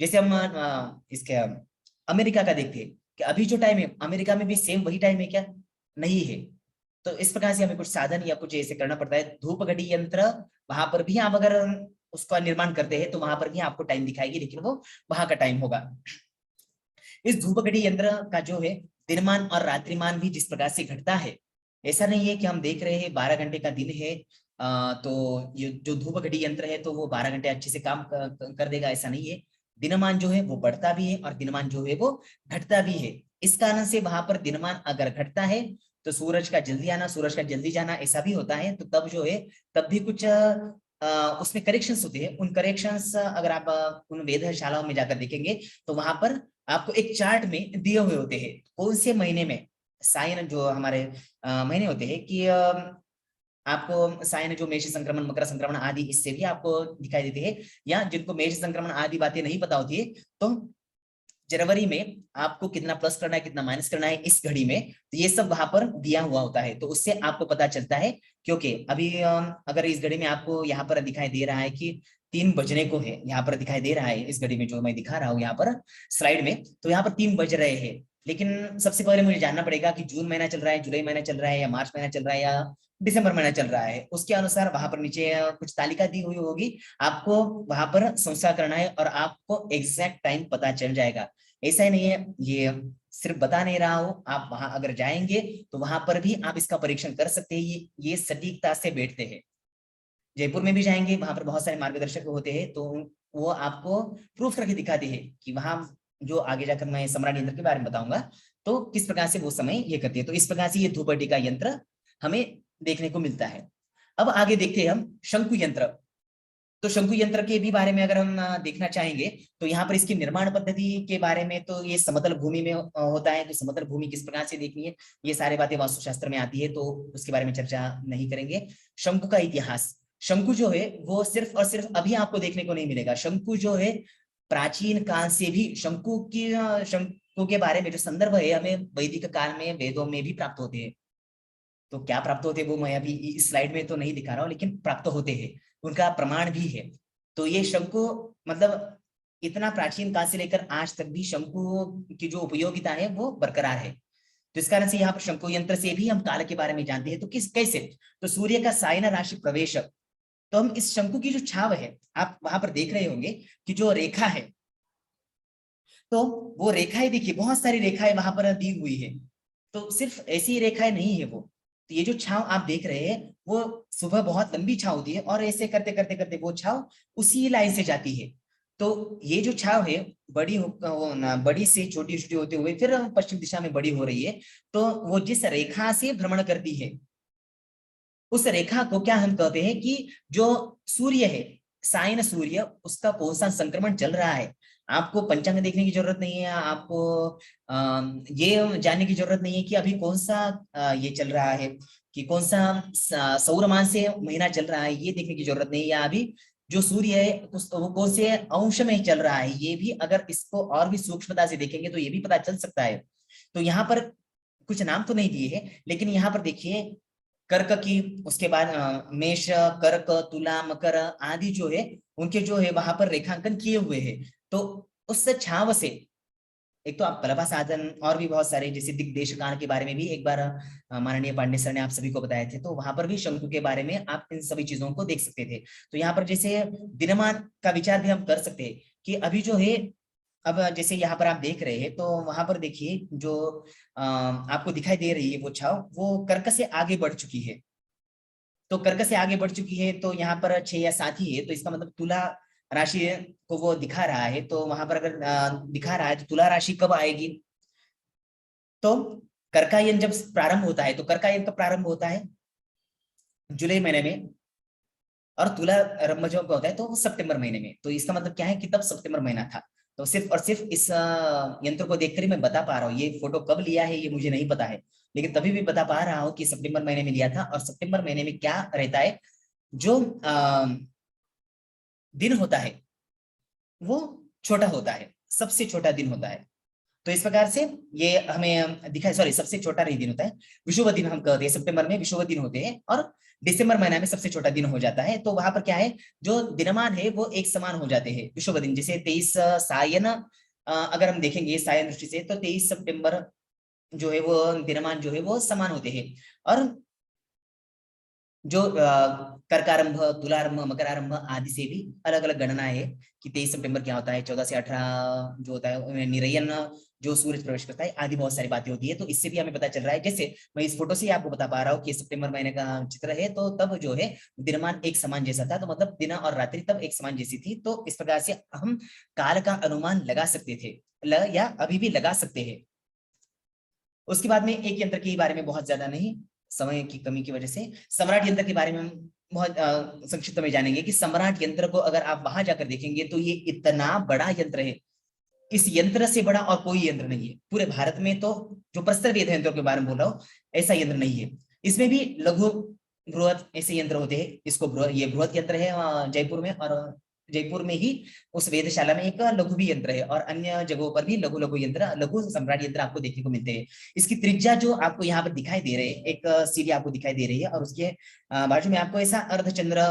S1: जैसे हम इसके अमेरिका का देखते हैं कि अभी जो टाइम है अमेरिका में भी सेम वही टाइम है क्या, नहीं है। तो इस प्रकार से हमें कुछ साधन या कुछ ऐसे करना पड़ता है। धूप घड़ी यंत्र वहां पर भी आप अगर उसका निर्माण करते हैं तो वहां पर भी आपको टाइम दिखाएगी, लेकिन वो वहां का टाइम होगा। इस धूप घड़ी यंत्र का जो है दिनमान और रात्रिमान भी जिस प्रकार से घटता है, ऐसा नहीं है कि हम देख रहे हैं 12 घंटे का दिन है तो ये जो धूप घड़ी यंत्र है तो वो 12 घंटे अच्छे से काम कर देगा, ऐसा नहीं है। दिनमान जो है वो बढ़ता भी है और दिनमान जो है वो घटता भी है। इस कारण से वहां पर दिनमान अगर घटता है तो सूरज का जल्दी आना, सूरज का जल्दी जाना ऐसा भी होता है। तो तब जो है तब भी कुछ उसमें करेक्शंस होते हैं। उन करेक्शंस अगर आप उन वेधशालाओं में जाकर देखेंगे तो वहां पर आपको एक चार्ट में दिए हुए होते हैं कौन से महीने में साइन जो हमारे महीने होते हैं कि आपको सायन जो मेष संक्रमण, मकर संक्रमण आदि इससे भी आपको दिखाई देते हैं। या जिनको मेष संक्रमण आदि बातें नहीं पता होती है, तो जनवरी में आपको कितना प्लस करना है, कितना माइनस करना है इस घड़ी में, तो ये सब वहां पर दिया हुआ होता है, तो उससे आपको पता चलता है। क्योंकि अभी अगर इस घड़ी में आपको यहाँ पर दिखाई दे रहा है कि 3 बजने को है, यहाँ पर दिखाई दे रहा है इस घड़ी में जो मैं दिखा रहा हूँ यहाँ पर स्लाइड में, तो यहाँ पर 3 बज रहे हैं। लेकिन सबसे पहले मुझे जानना पड़ेगा कि जून महीना चल रहा है, जुलाई महीना चल रहा है, या मार्च महीना चल रहा है, या दिसंबर महीना चल रहा है। उसके अनुसार वहां पर नीचे कुछ तालिका दी हुई होगी, आपको वहां पर संस्कार करना है और आपको एग्जैक्ट टाइम पता चल जाएगा। ऐसा ही नहीं है, ये सिर्फ बता नहीं रहा हूं, आप वहां अगर जाएंगे तो वहां पर भी आप इसका परीक्षण कर सकते हैं। ये सटीकता से बैठते हैं। जयपुर में भी जाएंगे, वहां पर बहुत सारे मार्गदर्शक होते हैं, तो वो आपको प्रूफ करके दिखाते हैं कि वहां जो आगे जाकर मैं सम्राट यंत्र के बारे में बताऊंगा, तो किस प्रकार से वो समय ये करती है। तो इस प्रकार से ये धूपबत्ती का यंत्र हमें देखने को मिलता है। अब आगे देखते हैं हम शंकु यंत्र। तो शंकु यंत्र के भी बारे में अगर हम देखना चाहेंगे, तो यहाँ पर इसकी निर्माण पद्धति के बारे में, तो ये समतल भूमि में होता है, तो समतल भूमि किस प्रकार से देखनी है, ये सारे बातें वास्तुशास्त्र में आती है, तो उसके बारे में चर्चा नहीं करेंगे। शंकु का इतिहास, शंकु जो है वो सिर्फ और सिर्फ अभी आपको देखने को नहीं मिलेगा। शंकु जो है प्राचीन काल से भी शंकु के बारे में जो संदर्भ है हमें वैदिक काल में वेदों में भी प्राप्त होते हैं। तो क्या प्राप्त होते हैं वो मैं अभी इस स्लाइड में तो नहीं दिखा रहा हूँ, लेकिन प्राप्त होते हैं, उनका प्रमाण भी है। तो ये शंकु मतलब इतना प्राचीन काल से लेकर आज तक भी शंकु की जो उपयोगिता है वो बरकरार है। तो इस कारण से यहाँ पर शंकु यंत्र से भी हम काल के बारे में जानते हैं। तो कैसे, तो सूर्य का सायन राशि प्रवेश, तो हम इस शंकु की जो छाव है आप वहां पर देख रहे होंगे कि जो रेखा है, तो वो रेखाएं देखिए, बहुत सारी रेखाएं वहां पर दी हुई है। तो सिर्फ ऐसी रेखाएं नहीं है वो, तो ये जो छाव आप देख रहे हैं वो सुबह बहुत लंबी छाव होती है, और ऐसे करते करते करते वो छाव उसी लाइन से जाती है। तो ये जो छाव है बड़ी से छोटी छोटी होते हुए फिर पश्चिम दिशा में बड़ी हो रही है। तो वो जिस रेखा से भ्रमण करती है, उस रेखा को क्या हम कहते हैं कि जो सूर्य है, सायन सूर्य, उसका कौन सा संक्रमण चल रहा है। आपको पंचांग देखने की जरूरत नहीं है, आपको ये जानने की जरूरत नहीं है कि अभी कौन सा ये चल रहा है, कि कौन सा सौरमान से महीना चल रहा है, ये देखने की जरूरत नहीं है। या अभी जो सूर्य है वो कौन से अंश में चल रहा है, ये भी अगर इसको और भी सूक्ष्मता से देखेंगे तो ये भी पता चल सकता है। तो यहाँ पर कुछ नाम तो नहीं दिए हैं, लेकिन यहाँ पर देखिए कर्क की, उसके बाद मेष, कर्क, तुला, मकर आदि जो है उनके जो है वहां पर रेखांकन किए हुए हैं। तो उस छाव से एक तो आप कल्पा साधन और भी बहुत सारे, जैसे दिग्देशकान के बारे में भी एक बार माननीय पांडे सर ने आप सभी को बताए थे, तो वहां पर भी शंकु के बारे में आप इन सभी चीजों को देख सकते थे। तो यहाँ पर जैसे दिनमान का विचार भी हम कर सकते हैं कि अभी जो है, अब जैसे यहाँ पर आप देख रहे हैं, तो वहां पर देखिए जो आपको दिखाई दे रही है वो छाव, वो कर्क से आगे बढ़ चुकी है। तो कर्क से आगे बढ़ चुकी है, तो यहाँ पर 6 या 7 ही है, तो इसका मतलब तुला राशि को वो दिखा रहा है। तो वहां पर अगर दिखा रहा है तो तुला राशि कब आएगी, तो कर्कायन जब प्रारंभ होता है, तो कर्कायन कब प्रारंभ होता है, जुलाई महीने में, और तुला आरंभ जब होता है तो वो सितंबर महीने में। तो इसका मतलब क्या है कि तब सितंबर महीना था। तो सिर्फ और सिर्फ इस यंत्र को देखकर ही मैं बता पा रहा हूँ, ये फोटो कब लिया है ये मुझे नहीं पता है, लेकिन तभी भी बता पा रहा हूँ कि सितंबर महीने में लिया था। और सितंबर महीने में क्या रहता है, जो दिन होता है वो छोटा होता है, सबसे छोटा दिन होता है। तो इस प्रकार से ये हमें दिखाई, सॉरी सबसे छोटा नहीं दिन होता है, विषुवत दिन हम कहते हैं। सितंबर में विषुवत दिन होते हैं, और दिसंबर महीना में सबसे छोटा दिन हो जाता है। तो वहां पर क्या है, जो दिनमान है वो एक समान हो जाते हैं विषुवत दिन। जैसे 23 सायन अगर हम देखेंगे सायन दृष्टि से, तो 23 सितंबर जो है वो दिनमान जो है वो समान होते हैं। और जो कर्कारंभ, तुलारंभ, मकरारंभ आदि से भी अलग अलग गणनाएं है कि 23 सितंबर क्या होता है, 14 से 18 जो होता है निरयन जो सूरज प्रवेश करता है, आदि बहुत सारी बातें होती है। तो इससे भी हमें पता चल रहा है, जैसे मैं इस फोटो से आपको बता पा रहा हूँ कि सितंबर महीने का चित्र है, तो तब जो है दिनमान एक समान जैसा था, तो मतलब दिन और रात्रि तब एक समान जैसी थी। तो इस प्रकार से हम काल का अनुमान लगा सकते थे, या अभी भी लगा सकते हैं। उसके बाद में एक यंत्र के बारे में बहुत ज्यादा नहीं, समय की कमी की वजह से सम्राट यंत्र के बारे में हम बहुत संक्षिप्त में जानेंगे कि सम्राट यंत्र को अगर आप वहां जाकर देखेंगे तो ये इतना बड़ा यंत्र है, इस यंत्र से बड़ा और कोई यंत्र नहीं है पूरे भारत में। तो जो प्रस्तर वेद यंत्रों के बारे में बोल रहा हूँ, ऐसा यंत्र नहीं है। इसमें भी लघु बृहत ऐसे यंत्र होते हैं। इसको ये बृहत यंत्र है जयपुर में, और जयपुर में ही उस वेधशाला में एक लघु भी यंत्र है, और अन्य जगहों पर भी लघु लघु यंत्र, लघु सम्राट यंत्र आपको देखने को मिलते हैं। इसकी त्रिज्या जो आपको यहाँ पर दिखाई दे रहे हैं, एक सीढ़ी आपको दिखाई दे रही है, और उसके बाजू में आपको ऐसा अर्धचंद्र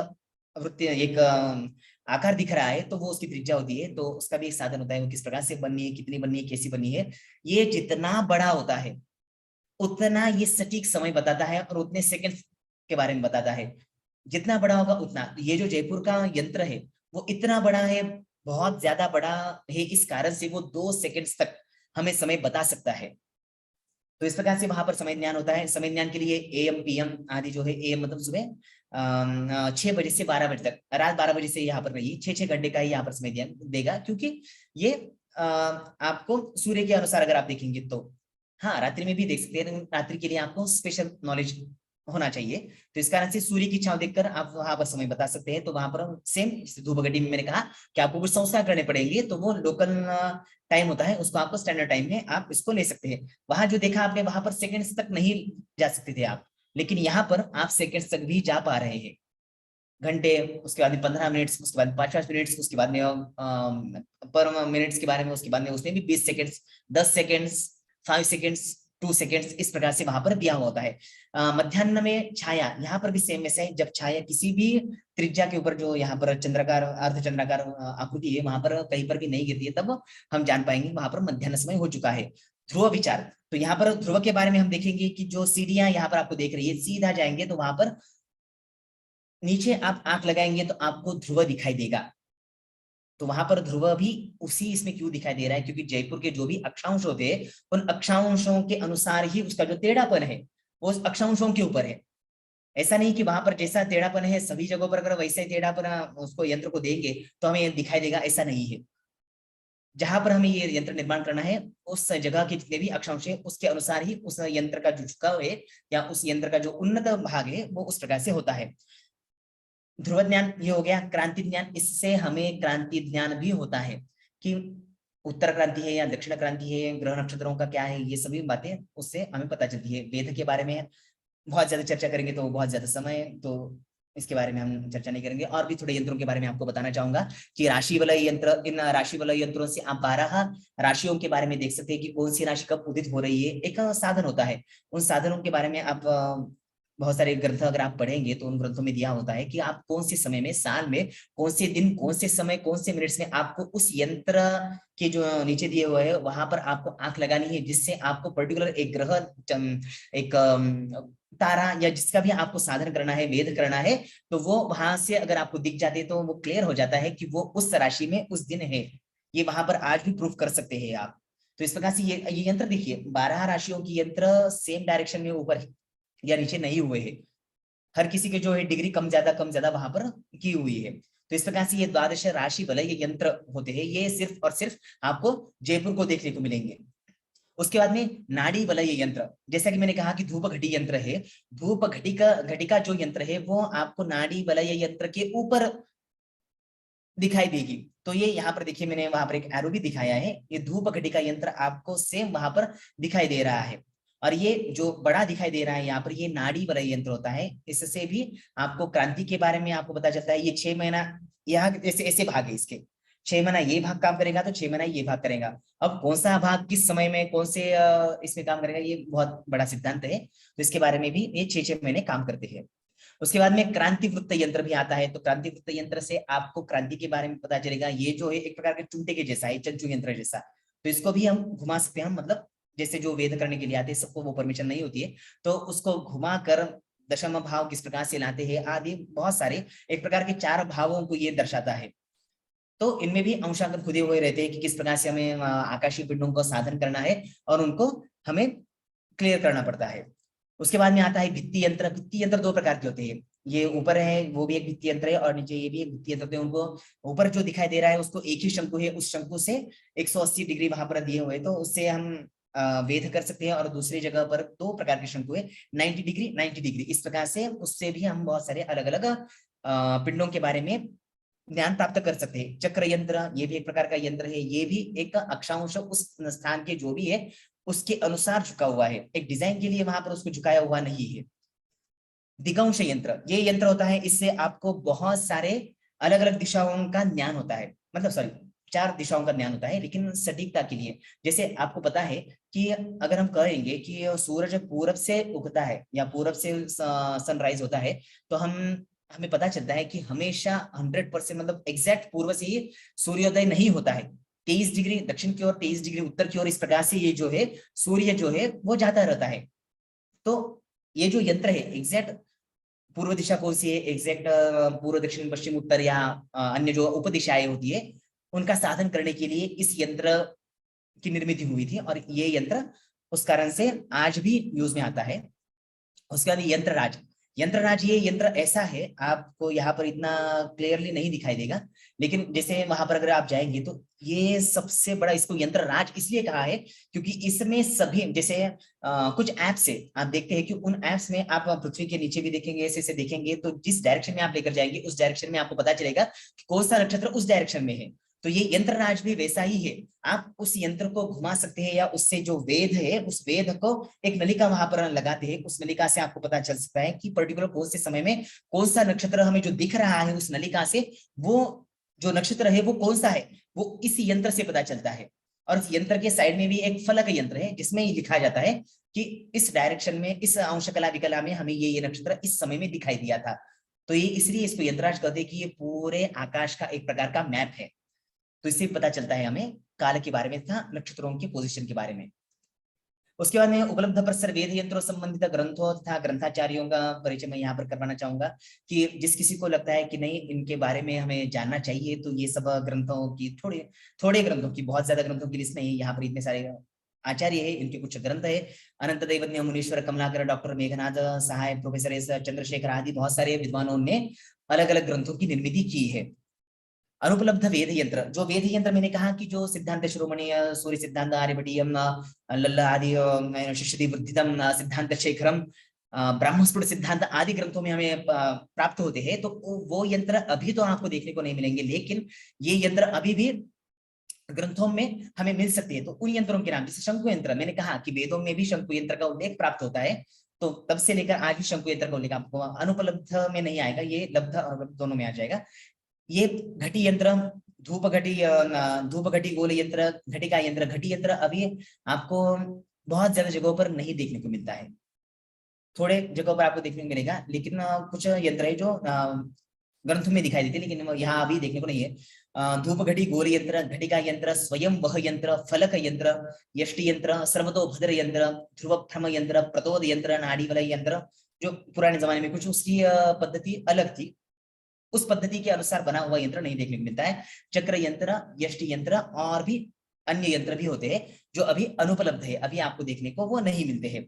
S1: वृत्त एक आकार दिख रहा है, तो वो उसकी त्रिज्या होती है। तो उसका भी एक साधन होता है, वो किस प्रकार से बननी है, कितनी बननी है, कैसी बननी है। ये जितना बड़ा होता है उतना ये सटीक समय बताता है, और उतने सेकंड के बारे में बताता है। जितना बड़ा होगा उतना, ये जो जयपुर का यंत्र है वो इतना बड़ा है, बहुत ज्यादा बड़ा है, इस कारण से वो 2 सेकंड्स तक हमें समय बता सकता है। तो इस प्रकार से वहां पर समय ज्ञान होता है। समय ज्ञान के लिए एएम पीएम आदि जो है, एएम मतलब सुबह 6 बजे से 12 बजे तक, रात 12 बजे से यहाँ पर रहिए, 6 घंटे का ही यहाँ पर समय ज्ञान देगा, क्योंकि ये आपको सूर्य के अनुसार अगर आप देखेंगे तो, हाँ रात्रि में भी देख सकते हैं, रात्रि के लिए आपको स्पेशल नॉलेज होना चाहिए। तो इस कारण से सूर्य की छांव देखकर आप वहां पर समय बता सकते हैं। तो वहां पर सेम धूप घटी में मैंने कहा कि आपको कुछ संस्कार करने पड़ेंगे, तो वो लोकल टाइम होता है, उसको आपको स्टैंडर्ड टाइम में आप इसको ले सकते हैं। वहां जो देखा आपने, वहां पर सेकंड्स तक नहीं जा सकते थे आप, लेकिन यहाँ पर आप सेकंड्स तक भी जा पा रहे हैं। घंटे, उसके बाद में 15 मिनट्स, उसके बाद 5 मिनट्स, उसके बाद में पर मिनट्स के बारे में, उसके बाद में उसने भी 20 सेकंड्स, 10 सेकंड्स, 5 सेकंड्स, 2 सेकंड्स, इस प्रकार से वहां पर दिया होता है। मध्याह्न में छाया, यहाँ पर भी सेम वैसे है। जब छाया किसी भी त्रिज्या के ऊपर, जो यहाँ पर चंद्राकार अर्धचंद्राकार आकृति है, वहां पर कहीं पर भी नहीं गिरती है, तब हम जान पाएंगे वहां पर मध्याह्न समय हो चुका है। ध्रुव विचार, तो यहाँ पर ध्रुव के बारे में हम देखेंगे कि जो सीढ़ियां यहाँ पर आपको देख रही है, सीधा जाएंगे तो वहां पर नीचे आप आंख लगाएंगे तो आपको ध्रुव दिखाई देगा। तो वहां पर ध्रुव भी उसी इसमें क्यों दिखाई दे रहा है, क्योंकि जयपुर के जो भी अक्षांश होते हैं, उन अक्षांशों के अनुसार ही उसका जो टेढ़ापन है वो उस अक्षांशों के ऊपर है। ऐसा नहीं कि वहां पर जैसा टेढ़ापन है सभी जगहों पर अगर वैसे ही टेढ़ापन उसको यंत्र को देंगे तो हमें दिखाई देगा, ऐसा नहीं है। जहां पर हमें ये यंत्र निर्माण करना है, उस जगह के जितने भी अक्षांश है उसके अनुसार ही उस यंत्र का जो झुकाव है, या उस यंत्र का जो उन्नत भाग है, वो उस प्रकार से होता है। ध्रुव ज्ञान ये हो गया। क्रांति ज्ञान, इससे हमें क्रांति ज्ञान भी होता है कि उत्तर क्रांति है या दक्षिण क्रांति है, ग्रह नक्षत्रों का क्या है, ये सभी बातें उससे हमें पता चलती है। वेद के बारे में बहुत ज्यादा चर्चा करेंगे तो बहुत ज्यादा समय, तो इसके बारे में हम चर्चा नहीं करेंगे। और भी थोड़े यंत्रों के बारे में आपको बताना चाहूंगा कि राशि वलय यंत्र, इन राशि वलय यंत्रों से आप 12 राशियों के बारे में देख सकते हैं कि कौन सी राशि कब उदित हो रही है। एक साधन होता है, उन साधनों के बारे में आप बहुत सारे ग्रंथ अगर आप पढ़ेंगे तो उन ग्रंथों में दिया होता है कि आप कौन से समय में, साल में, कौन से दिन, कौन से समय, कौन से मिनट्स में आपको उस यंत्र के जो नीचे दिए हुए है वहां पर आपको आंख लगानी है, जिससे आपको पर्टिकुलर एक ग्रह, एक तारा, या जिसका भी आपको साधन करना है, वेद करना है, तो वो वहां से अगर आपको दिख जाते तो वो क्लियर हो जाता है कि वो उस राशि में उस दिन है। ये वहां पर आज भी प्रूफ कर सकते हैं आप। तो इस प्रकार से ये यंत्र देखिए, 12 राशियों की यंत्र सेम डायरेक्शन में ऊपर या नीचे नहीं हुए हैं। हर किसी के जो है डिग्री कम ज्यादा वहां पर की हुई है। तो इस प्रकार से ये द्वादश राशि वलय ये यंत्र होते हैं, ये सिर्फ और सिर्फ आपको जयपुर को देखने को मिलेंगे। उसके बाद में नाड़ी वलय यंत्र, जैसा कि मैंने कहा कि धूप घटी यंत्र है, धूप घटिका जो यंत्र है वो आपको नाड़ी वलय यंत्र के ऊपर दिखाई देगी। तो ये यहाँ पर देखिए, मैंने वहां पर एक एरो भी दिखाया है, ये धूप घटिका यंत्र आपको सेम वहां पर दिखाई दे रहा है। और ये जो बड़ा दिखाई दे रहा है यहाँ पर, ये नाड़ी वलय यंत्र होता है। इससे भी आपको क्रांति के बारे में आपको पता चलता है। ये 6 महीना यहाँ ऐसे ऐसे भाग है इसके, 6 महीना ये भाग काम करेगा तो 6 महीना ये भाग करेगा। अब कौन सा भाग किस समय में कौन से इसमें काम करेगा, ये बहुत बड़ा सिद्धांत है। तो इसके बारे में भी ये 6 महीने काम करते हैं। उसके बाद में क्रांति वृत्त यंत्र भी आता है। तो क्रांति वृत्त यंत्र से आपको क्रांति के बारे में पता चलेगा। ये जो है एक प्रकार के चूंटे के जैसा है, चंचू यंत्र जैसा। तो इसको भी हम घुमा सकते हैं, मतलब जैसे जो वेद करने के लिए आते हैं सबको वो परमिशन नहीं होती है, तो उसको घुमा कर दशम भाव किस प्रकार से लाते हैं आदि, बहुत सारे एक प्रकार के 4 भावों को ये दर्शाता है। तो इनमें भी अंशांकन खुदे हुए रहते हैं कि किस प्रकार से हमें आकाशीय पिंडों को साधन करना है और उनको हमें क्लियर करना पड़ता है। उसके बाद में आता है भित्ति यंत्र। भित्ति यंत्र 2 प्रकार के होते हैं। ये ऊपर है वो भी एक भित्ति यंत्र है, और नीचे ये भी एक भित्ति यंत्र है। उनको ऊपर जो दिखाई दे रहा है उसको एक ही शंकु है, उस शंकु से 180 डिग्री वहां पर दिए हुए, तो उससे हम वेध कर सकते हैं। और दूसरी जगह पर 2 प्रकार के शंकु है, 90 डिग्री 90 डिग्री, इस प्रकार से उससे भी हम बहुत सारे अलग अलग पिंडों के बारे में ज्ञान प्राप्त कर सकते हैं। चक्र यंत्र ये भी एक प्रकार का यंत्र है। ये भी एक अक्षांश उस स्थान के जो भी है उसके अनुसार झुका हुआ है, एक डिजाइन के लिए वहां पर उसको झुकाया हुआ नहीं है। दिगंश यंत्र, ये यंत्र होता है, इससे आपको बहुत सारे अलग अलग दिशाओं का ज्ञान होता है, मतलब सॉरी 4 दिशाओं का ज्ञान होता है, लेकिन सटीकता के लिए। जैसे आपको पता है कि अगर हम कहेंगे कि सूरज पूरब से उगता है या पूरब से सनराइज होता है, तो हमें पता चलता है कि हमेशा 100% मतलब एग्जैक्ट पूर्व से ही सूर्योदय नहीं होता है। 23 डिग्री दक्षिण की ओर, 23 डिग्री उत्तर की ओर, इस प्रकार से ये जो है सूर्य जो है वो जाता रहता है। तो ये जो यंत्र है एग्जैक्ट पूर्व दिशा कौन सी है, एग्जैक्ट पूर्व दक्षिण पश्चिम उत्तर या अन्य जो उपदिशाएं होती है, उनका साधन करने के लिए इस यंत्र की निर्मित हुई थी, और ये यंत्र उस कारण से आज भी यूज में आता है। उसके बाद यंत्रराज, यंत्रराज ये यंत्र ऐसा है, आपको यहाँ पर इतना क्लियरली नहीं दिखाई देगा, लेकिन जैसे वहां पर अगर आप जाएंगे तो ये सबसे बड़ा, इसको यंत्रराज इसलिए कहा है क्योंकि इसमें सभी जैसे कुछ ऐप्स है, आप देखते हैं कि उन ऐप्स में आप पृथ्वी के नीचे भी देखेंगे, ऐसे ऐसे देखेंगे, तो जिस डायरेक्शन में आप लेकर जाएंगे उस डायरेक्शन में आपको पता चलेगा कि कौन सा नक्षत्र उस डायरेक्शन में है। तो ये यंत्रराज भी वैसा ही है, आप उस यंत्र को घुमा सकते हैं, या उससे जो वेद है उस वेद को एक नलिका वहां पर लगाते हैं, उस नलिका से आपको पता चल सकता है कि पर्टिकुलर कौन से समय में कौन सा नक्षत्र हमें जो दिख रहा है उस नलिका से, वो जो नक्षत्र है वो कौन सा है, वो इस यंत्र से पता चलता है। और इस यंत्र के साइड में भी एक फलक यंत्र है जिसमें ये लिखा जाता है कि इस डायरेक्शन में, इस अंश कला विकला में हमें ये नक्षत्र इस समय में दिखाई दिया था। तो ये इसलिए इसको यंत्रराज कहते हैं कि ये पूरे आकाश का एक प्रकार का मैप है। तो इससे पता चलता है हमें काल के बारे में तथा नक्षत्रों की पोजीशन के बारे में। उसके बाद में उपलब्ध प्रसर वेद यंत्रों संबंधित ग्रंथों तथा ग्रंथाचार्यों का परिचय मैं यहाँ पर करवाना चाहूंगा, कि जिस किसी को लगता है कि नहीं इनके बारे में हमें जानना चाहिए, तो ये सब ग्रंथों की थोड़े ग्रंथों की, बहुत ज्यादा ग्रंथों की लिस्ट नहीं, यहाँ पर इतने सारे आचार्य है, इनके कुछ ग्रंथ है। अनंत दैवन्य, मुनीश्वर कमलाकर, डॉक्टर मेघनाथ सहाय, प्रोफेसर एस चंद्रशेखर आदि बहुत सारे विद्वानों ने अलग अलग ग्रंथों की निर्मित की है। अनुपलब्ध वेद यंत्र, जो वेद यंत्र मैंने कहा कि जो सिद्धांत शिरोमणि, सूर्य सिद्धांत आर्यभटीयम, लल्ला आदि, शिष्यति वृद्धितम, सिद्धांत शेखरम, ब्राह्मस्फुट सिद्धांत आदि ग्रंथों में हमें प्राप्त होते हैं। तो वो यंत्र अभी तो आपको देखने को नहीं मिलेंगे, लेकिन ये यंत्र अभी भी ग्रंथों में हमें मिल सकती है। तो उन यंत्रों के नाम, जैसे शंकु यंत्र, मैंने कहा कि वेदों में भी शंकु यंत्र का उल्लेख प्राप्त होता है, तो तब से लेकर आज भी शंकु यंत्र का उल्लेख आपको अनुपलब्ध में नहीं आएगा, ये लब्ध दोनों में आ जाएगा। ये घटी यंत्र, धूप घटी, धूप घटी गोल यंत्र, घटिका यंत्र, घटी यंत्र अभी आपको बहुत ज्यादा जगहों पर नहीं देखने को मिलता है, थोड़े जगहों पर आपको देखने को मिलेगा, लेकिन कुछ यंत्र है जो ग्रंथ में दिखाई देते, लेकिन यहाँ अभी देखने को नहीं है। धूप घटी गोल यंत्र, घटिका यंत्र, स्वयं वह यंत्र, फलक यंत्र, यष्टि यंत्र, सर्वतो भद्र यंत्र, ध्रुव भ्रम यंत्र, प्रतोद यंत्र, नाड़ी वलय यंत्र, जो पुराने जमाने में कुछ उसकी पद्धति अलग थी, उस पद्धति के अनुसार बना हुआ यंत्र नहीं देखने को मिलता है। चक्र यंत्र, यष्टि यंत्र और भी अन्य यंत्र भी होते हैं जो अभी अनुपलब्ध है, अभी आपको देखने को वो नहीं मिलते हैं।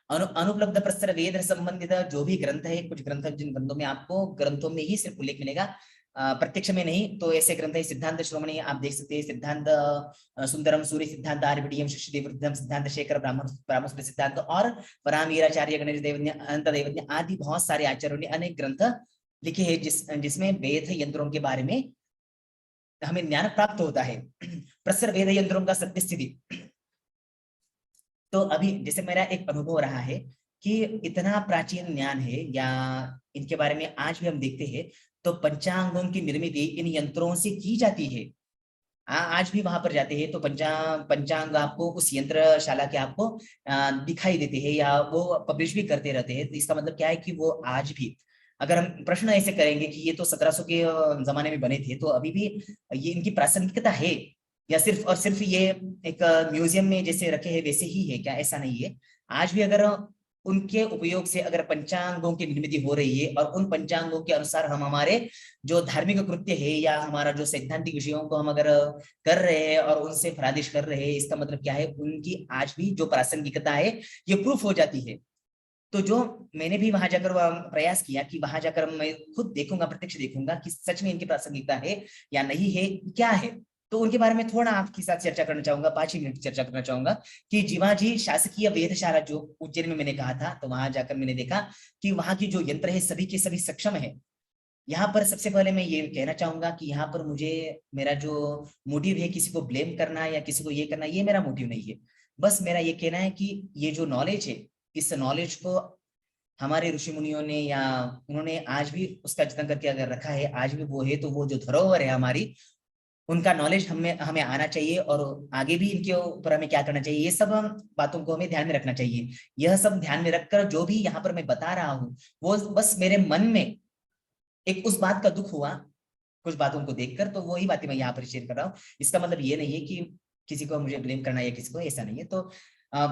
S1: अनुपलब्ध प्रस्तर वेद संबंधित जो भी ग्रंथ है, कुछ ग्रंथ जिन ग्रंथों में आपको ग्रंथों में ही सिर्फ उल्लेख मिलेगा, प्रत्यक्ष में नहीं, तो ऐसे ग्रंथ है सिद्धांत श्रोमणी, आप देख सकते हैं सिद्धांत सुंदरम, सूर्य सिद्धांत आर्यभटीयम, शिष्यदेवृद्धम, सिद्धांत शेखर, ब्राह्मण सिद्धांत और परामीराचार्य, गणेश देवज्ञ, अनंत देवज्ञ आदि बहुत सारे आचार्यों ने अनेक ग्रंथ लिखे हैं जिसमें वेद यंत्रों के बारे में हमें ज्ञान प्राप्त होता है। प्रसर वेद यंत्रों का सत्य स्थिति, तो अभी जैसे मेरा एक अनुभव रहा है कि इतना प्राचीन ज्ञान है, या इनके बारे में आज भी हम देखते हैं, तो पंचांगों की निर्मित इन यंत्रों से की जाती है। आज भी वहां पर जाते हैं तो पंचांग आपको उस यंत्रशाला के आपको दिखाई देते हैं, या वो पब्लिश भी करते रहते हैं। तो इसका मतलब क्या है कि वो आज भी, अगर हम प्रश्न ऐसे करेंगे कि ये तो 1700 के जमाने में बने थे, तो अभी भी ये इनकी प्रासंगिकता है, या सिर्फ और सिर्फ ये एक म्यूजियम में जैसे रखे हैं वैसे ही है क्या? ऐसा नहीं है। आज भी अगर उनके उपयोग से अगर पंचांगों की निर्मित हो रही है, और उन पंचांगों के अनुसार हम हमारे जो धार्मिक कृत्य है या हमारा जो सैद्धांतिक विषयों को हम अगर कर रहे हैं और उनसे फरादिश कर रहे हैं, इसका मतलब क्या है, उनकी आज भी जो प्रासंगिकता है ये प्रूफ हो जाती है। तो जो मैंने भी वहां जाकर प्रयास किया कि वहां जाकर मैं खुद देखूंगा, प्रत्यक्ष देखूंगा कि सच में इनकी प्रासंगिकता है या नहीं है, क्या है। तो उनके बारे में थोड़ा आपके साथ चर्चा करना चाहूंगा, 5 ही मिनट चर्चा करना चाहूंगा कि जीवाजी शासकीय वेधशाला जो उज्जैन में मैंने कहा था, तो वहां जाकर मैंने देखा कि वहां की जो यंत्र है सभी के सभी सक्षम है। यहाँ पर सबसे पहले मैं ये कहना चाहूंगा कि यहाँ पर मुझे, मेरा जो मोटिव है किसी को ब्लेम करना या किसी को ये करना, ये मेरा मोटिव नहीं है। बस मेरा ये कहना है कि ये जो नॉलेज है, इस नॉलेज को हमारे ऋषि मुनियों ने या उन्होंने आज भी उसका जतन करके अगर रखा है, आज भी वो है, तो वो जो धरोहर है हमारी, उनका नॉलेज हमें हमें आना चाहिए और आगे भी इनके ऊपर हमें क्या करना चाहिए, ये सब बातों को हमें ध्यान में रखना चाहिए। यह सब ध्यान में रखकर जो भी यहाँ पर मैं बता रहा हूँ, वो बस मेरे मन में एक उस बात का दुख हुआ कुछ बातों को देखकर, तो वही बातें मैं यहाँ पर शेयर कर रहा हूँ। इसका मतलब ये नहीं है कि किसी को मुझे ब्लेम करना या किसी को, ऐसा नहीं है। तो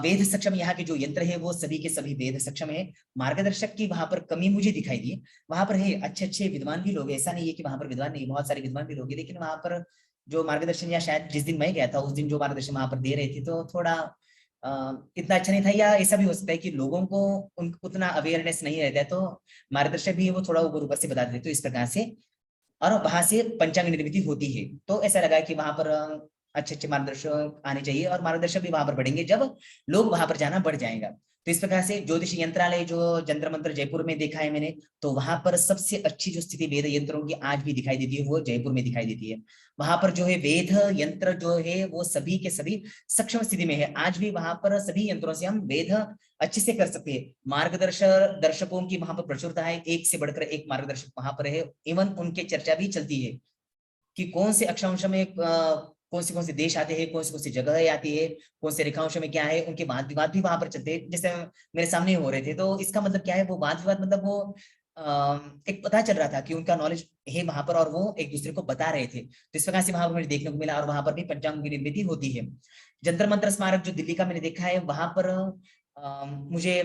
S1: वेद सक्षम यहाँ के जो यंत्र है वो सभी के सभी वेद सक्षम है। मार्गदर्शक की वहां पर कमी मुझे दिखाई दी। वहां पर है अच्छे अच्छे विद्वान भी लोग, ऐसा नहीं है कि वहां पर विद्वान नहीं, बहुत सारे विद्वान भी लोग हैं, लेकिन वहां पर जो मार्गदर्शन, या शायद जिस दिन मैं गया था उस दिन जो मार्गदर्शन वहां पर दे रहे थे, तो थोड़ा इतना अच्छा नहीं था, या ऐसा भी हो सकता है कि लोगों को उतना अवेयरनेस नहीं रहता है, तो मार्गदर्शक भी है वो थोड़ा ऊपर ऊपर से बता देते, तो इस प्रकार से। और वहां से पंचांग निर्मिति होती है। तो ऐसा लगा कि वहां पर अच्छे अच्छे मार्गदर्शक आने चाहिए, और मार्गदर्शक भी वहां पर बढ़ेंगे जब लोग वहां पर जाना बढ़ जाएगा। तो इस प्रकार से ज्योतिष यंत्रालय जो जंतर मंत्र जयपुर में देखा है मैंने, तो वहां पर सबसे अच्छी जो स्थिति वेद यंत्रों की आज भी दिखाई देती है वो जयपुर में दिखाई देती है। वहां पर जो है वेद यंत्र जो है वो सभी के सभी सक्षम स्थिति में है। आज भी वहां पर सभी यंत्रों से हम वेद अच्छे से कर सकते हैं। मार्गदर्शक दर्शकों की वहां पर प्रचुरता है, एक से बढ़कर एक मार्गदर्शक वहां पर है। इवन उनके चर्चा भी चलती है कि कौन से अक्षांश में कौन से देश आते हैं, कौन सी जगह आती है, कौन से रेखांश में क्या है, उनके वाद विवाद भी वहां पर चलते हैं, जैसे मेरे सामने हो रहे थे। तो इसका मतलब क्या है, वो वाद विवाद मतलब वो एक पता चल रहा था कि उनका नॉलेज है वहां पर, और वो एक दूसरे को बता रहे थे। तो इस प्रकार से वहां पर मुझे देखने को मिला, और वहां पर भी पंचांग की निर्मिति होती है। जंतर मंत्र स्मारक जो दिल्ली का मैंने देखा है, वहां पर मुझे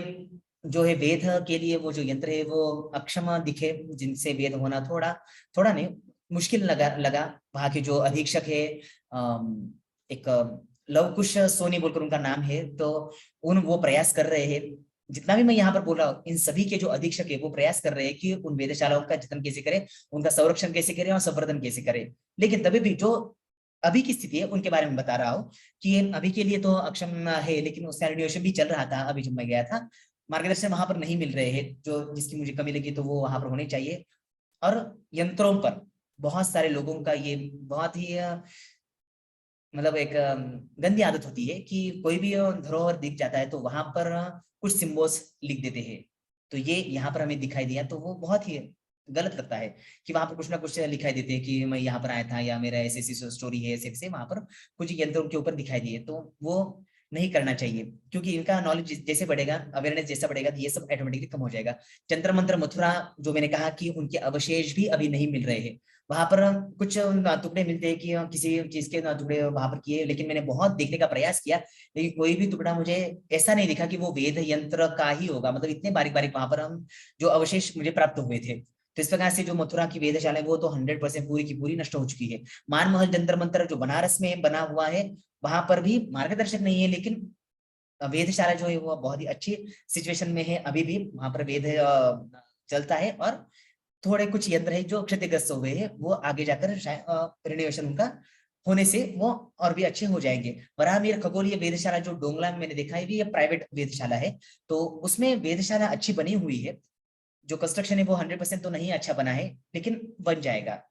S1: जो है वेद के लिए वो जो यंत्र है वो अक्षम दिखे, जिनसे वेद होना थोड़ा थोड़ा नहीं मुश्किल लगा। वहां के जो अधीक्षक है एक लवकुश सोनी बोलकर उनका नाम है, तो वो प्रयास कर रहे हैं। जितना भी मैं यहाँ पर बोल रहा हूँ, इन सभी के जो अधीक्षक है वो प्रयास कर रहे हैं कि उन वेदशालाओं का जतन कैसे करें, उनका संरक्षण कैसे करें और संवर्धन कैसे करें। लेकिन तभी भी जो अभी की स्थिति है उनके बारे में बता रहा हूँ कि अभी के लिए तो अक्षम है, लेकिन उसका रिन्यूएशन भी चल रहा था अभी जब मैं गया था। मार्गदर्शन वहां पर नहीं मिल रहे हैं, जो जिसकी मुझे कमी लगी, तो वो वहां पर होने चाहिए। और यंत्रों पर बहुत सारे लोगों का ये बहुत ही मतलब एक गंदी आदत होती है कि कोई भी धरोहर दिख जाता है तो वहां पर कुछ सिंबल्स लिख देते हैं। तो ये यहाँ पर हमें दिखाई दिया, तो वो बहुत ही गलत लगता है कि वहां पर कुछ ना कुछ लिखाई देते हैं कि मैं यहाँ पर आया था, या मेरा ऐसे ऐसी स्टोरी है, ऐसे ऐसे वहां पर कुछ यंत्रों के ऊपर दिखाई दिए। तो वो नहीं करना चाहिए, क्योंकि इनका नॉलेज जैसे बढ़ेगा, अवेयरनेस जैसा बढ़ेगा, तो ये सब ऑटोमेटिकली कम हो जाएगा। जंतर मंत्र मथुरा जो मैंने कहा कि उनके अवशेष भी अभी नहीं मिल रहे हैं। वहां पर कुछ टुकड़े मिलते हैं कि किसी चीज के टुकड़े वहां पर किए, लेकिन मैंने बहुत देखने का प्रयास किया, लेकिन कोई भी टुकड़ा मुझे ऐसा नहीं दिखा कि वो वेद यंत्र का ही होगा। मतलब इतने बारीक बारीक वहां पर हम जो अवशेष मुझे प्राप्त हुए थे। तो इस प्रकार से जो मथुरा की वेदशाला है वो तो 100% पूरी की पूरी नष्ट हो चुकी है। मानमहल जंतर मंत्र जो बनारस में बना हुआ है, वहां पर भी मार्गदर्शक नहीं है, लेकिन वेदशाला जो है वो बहुत ही अच्छी सिचुएशन में है। अभी भी वहां पर वेद चलता है, और थोड़े कुछ यंत्र है जो क्षतिग्रस्त हुए हैं, वो आगे जाकर रिनोवेशन उनका होने से वो और भी अच्छे हो जाएंगे। वराहमिहिर खगोलीय वेधशाला जो डोंगला में मैंने देखा है, भी ये प्राइवेट वेधशाला है, तो उसमें वेधशाला अच्छी बनी हुई है। जो कंस्ट्रक्शन है वो 100% तो नहीं अच्छा बना है, लेकिन बन जाएगा।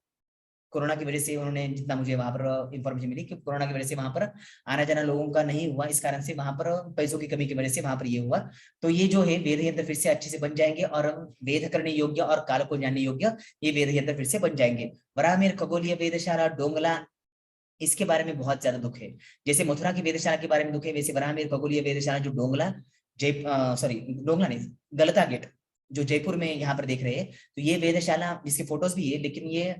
S1: कोरोना की वजह से उन्होंने, जितना मुझे वहां पर इंफॉर्मेशन मिली, कि कोरोना की वजह से वहां पर आना जाना लोगों का नहीं हुआ, इस कारण से वहां पर पैसों की कमी की वजह से वहां पर ये हुआ। तो ये जो है वेद यंत्र फिर से अच्छे से बन जाएंगे, और वेद करने योग्य और काल को जानने योग्य ये वेद यंत्र फिर से बन जाएंगे। वराहमिहिर खगोलीय वेधशाला डोंगला, इसके बारे में बहुत ज्यादा दुख है। जैसे मथुरा की वेधशाला के बारे में दुख है, वैसे वराहमिहिर खगोलीय वेधशाला जो डोंगला जय सॉरी डोंगला नहीं, गलता गेट जो जयपुर में यहाँ पर देख रहे हैं, तो ये वेधशाला जिसके फोटोज भी है, लेकिन ये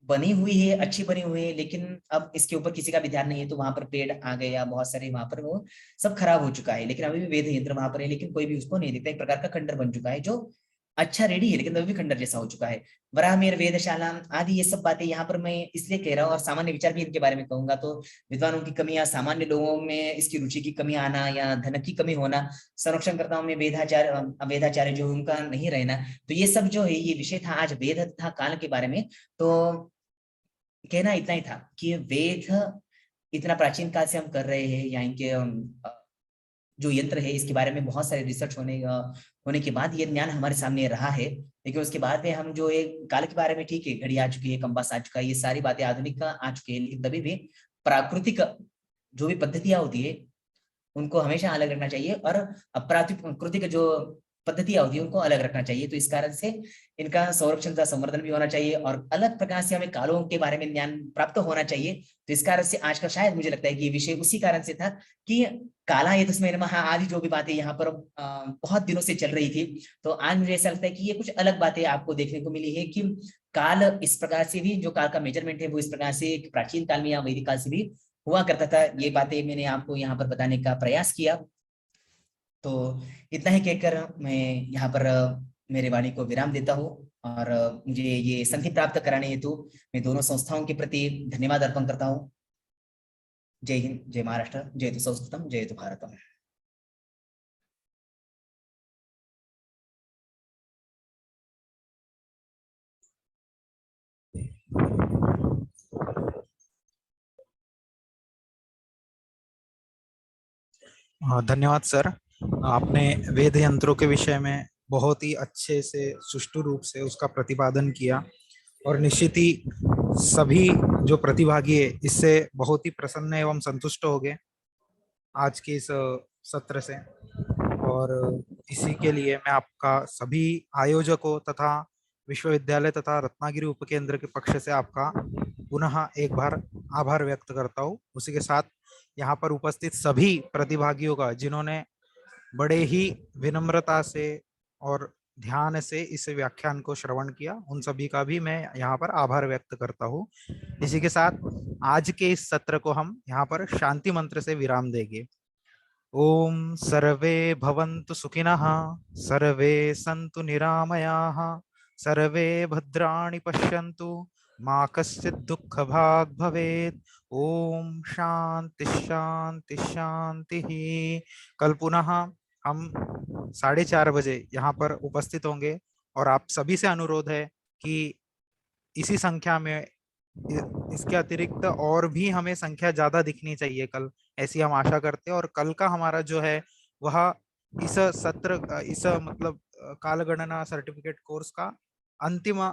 S1: बनी हुई है, अच्छी बनी हुई है, लेकिन अब इसके ऊपर किसी का भी ध्यान नहीं है। तो वहां पर पेड़ आ गए या बहुत सारे वहां पर वो सब खराब हो चुका है, लेकिन अभी भी वेद यंत्र वहां पर है, लेकिन कोई भी उसको नहीं देखता। एक प्रकार का खंडर बन चुका है जो अच्छा रेडी है, लेकिन अभी भी खंडर जैसा हो चुका है। वराहमिहिर वेधशाला आदि ये सब बातें यहाँ पर मैं इसलिए कह रहा हूँ, और सामान्य विचार भी इनके बारे में कहूंगा। तो विद्वानों की कमी या सामान्य लोगों में इसकी रुचि की कमी आना, या धन की कमी होना, संरक्षणकर्ताओं में वेदाचार्य जो उनका नहीं रहना, तो ये सब जो है ये विषय था आज वेद तथा काल के बारे में। तो कहना इतना ही था कि वेद इतना प्राचीन काल से हम कर रहे हैं, या इनके जो यंत्र है इसके बारे में बहुत सारे रिसर्च होने के बाद ये ज्ञान हमारे सामने रहा है। लेकिन उसके बाद में हम जो है काल के बारे में, ठीक है घड़ी आ चुकी है, कंपास आ चुका है, ये सारी बातें आधुनिक आ चुकी है, लेकिन तभी भी प्राकृतिक जो भी पद्धतियां होती है उनको हमेशा अलग रखना चाहिए, और अप्राकृतिक जो पद्धति अवधि उनको अलग रखना चाहिए। तो इस कारण से इनका संरक्षण का संवर्धन भी होना चाहिए और अलग प्रकार से हमें कालों के बारे में ज्ञान प्राप्त होना चाहिए। तो इस कारण से आज का शायद मुझे लगता है कि ये विषय उसी कारण से था कि काला ये तस्मै नमः आदि जो भी बातें यहाँ पर बहुत दिनों से चल रही थी, तो आज मुझे ऐसा लगता है कि ये कुछ अलग बातें आपको देखने को मिली है कि काल इस प्रकार से भी, जो काल का मेजरमेंट है वो इस प्रकार से प्राचीन काल में या वैदिक काल से भी हुआ करता था। ये बातें मैंने आपको यहाँ पर बताने का प्रयास किया। तो इतना ही कहकर मैं यहाँ पर मेरे वाणी को विराम देता हूँ और मुझे ये संधि प्राप्त कराने हेतु मैं दोनों संस्थाओं के प्रति धन्यवाद अर्पण करता हूँ। जय हिंद, जय महाराष्ट्र, जय तो संस्कृतम, जय तो भारतम।
S2: धन्यवाद सर। आपने वेद यंत्रों के विषय में बहुत ही अच्छे से सुष्ठु रूप से उसका प्रतिपादन किया और निश्चित ही सभी जो प्रतिभागी है इससे बहुत ही प्रसन्न एवं संतुष्ट हो गए आज के इस सत्र से। और इसी के लिए मैं आपका सभी आयोजकों तथा विश्वविद्यालय तथा रत्नागिरी उपकेंद्र के पक्ष से आपका पुनः एक बार आभार व्यक्त करता हूँ। उसी के साथ यहाँ पर उपस्थित सभी प्रतिभागियों का जिन्होंने बड़े ही विनम्रता से और ध्यान से इस व्याख्यान को श्रवण किया, उन सभी का भी मैं यहाँ पर आभार व्यक्त करता हूँ। इसी के साथ आज के इस सत्र को हम यहाँ पर शांति मंत्र से विराम देंगे। ओम सर्वे भवन्तु सुखिनः, सर्वे सन्तु निरामयाः, सर्वे भद्राणि पश्यन्तु, मा कश्चित् दुःखभाग् भवेत्। ओम शांति शांति शांति। कल पुनः हम 4:30 बजे यहाँ पर उपस्थित होंगे और आप सभी से अनुरोध है कि इसी संख्या में, इसके अतिरिक्त और भी हमें संख्या ज्यादा दिखनी चाहिए कल, ऐसी हम आशा करते हैं। और कल का हमारा जो है वह इस सत्र, इस मतलब कालगणना सर्टिफिकेट कोर्स का अंतिम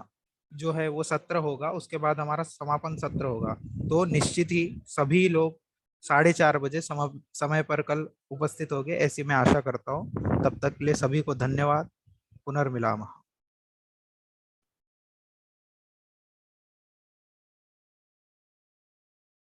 S2: जो है वो सत्र होगा, उसके बाद हमारा समापन सत्र होगा। तो निश्चित ही सभी लोग 4:30 बजे समय पर कल उपस्थित होंगे, ऐसी मैं आशा करता हूँ। तब तक के लिए सभी को धन्यवाद। पुनर्मिलामः।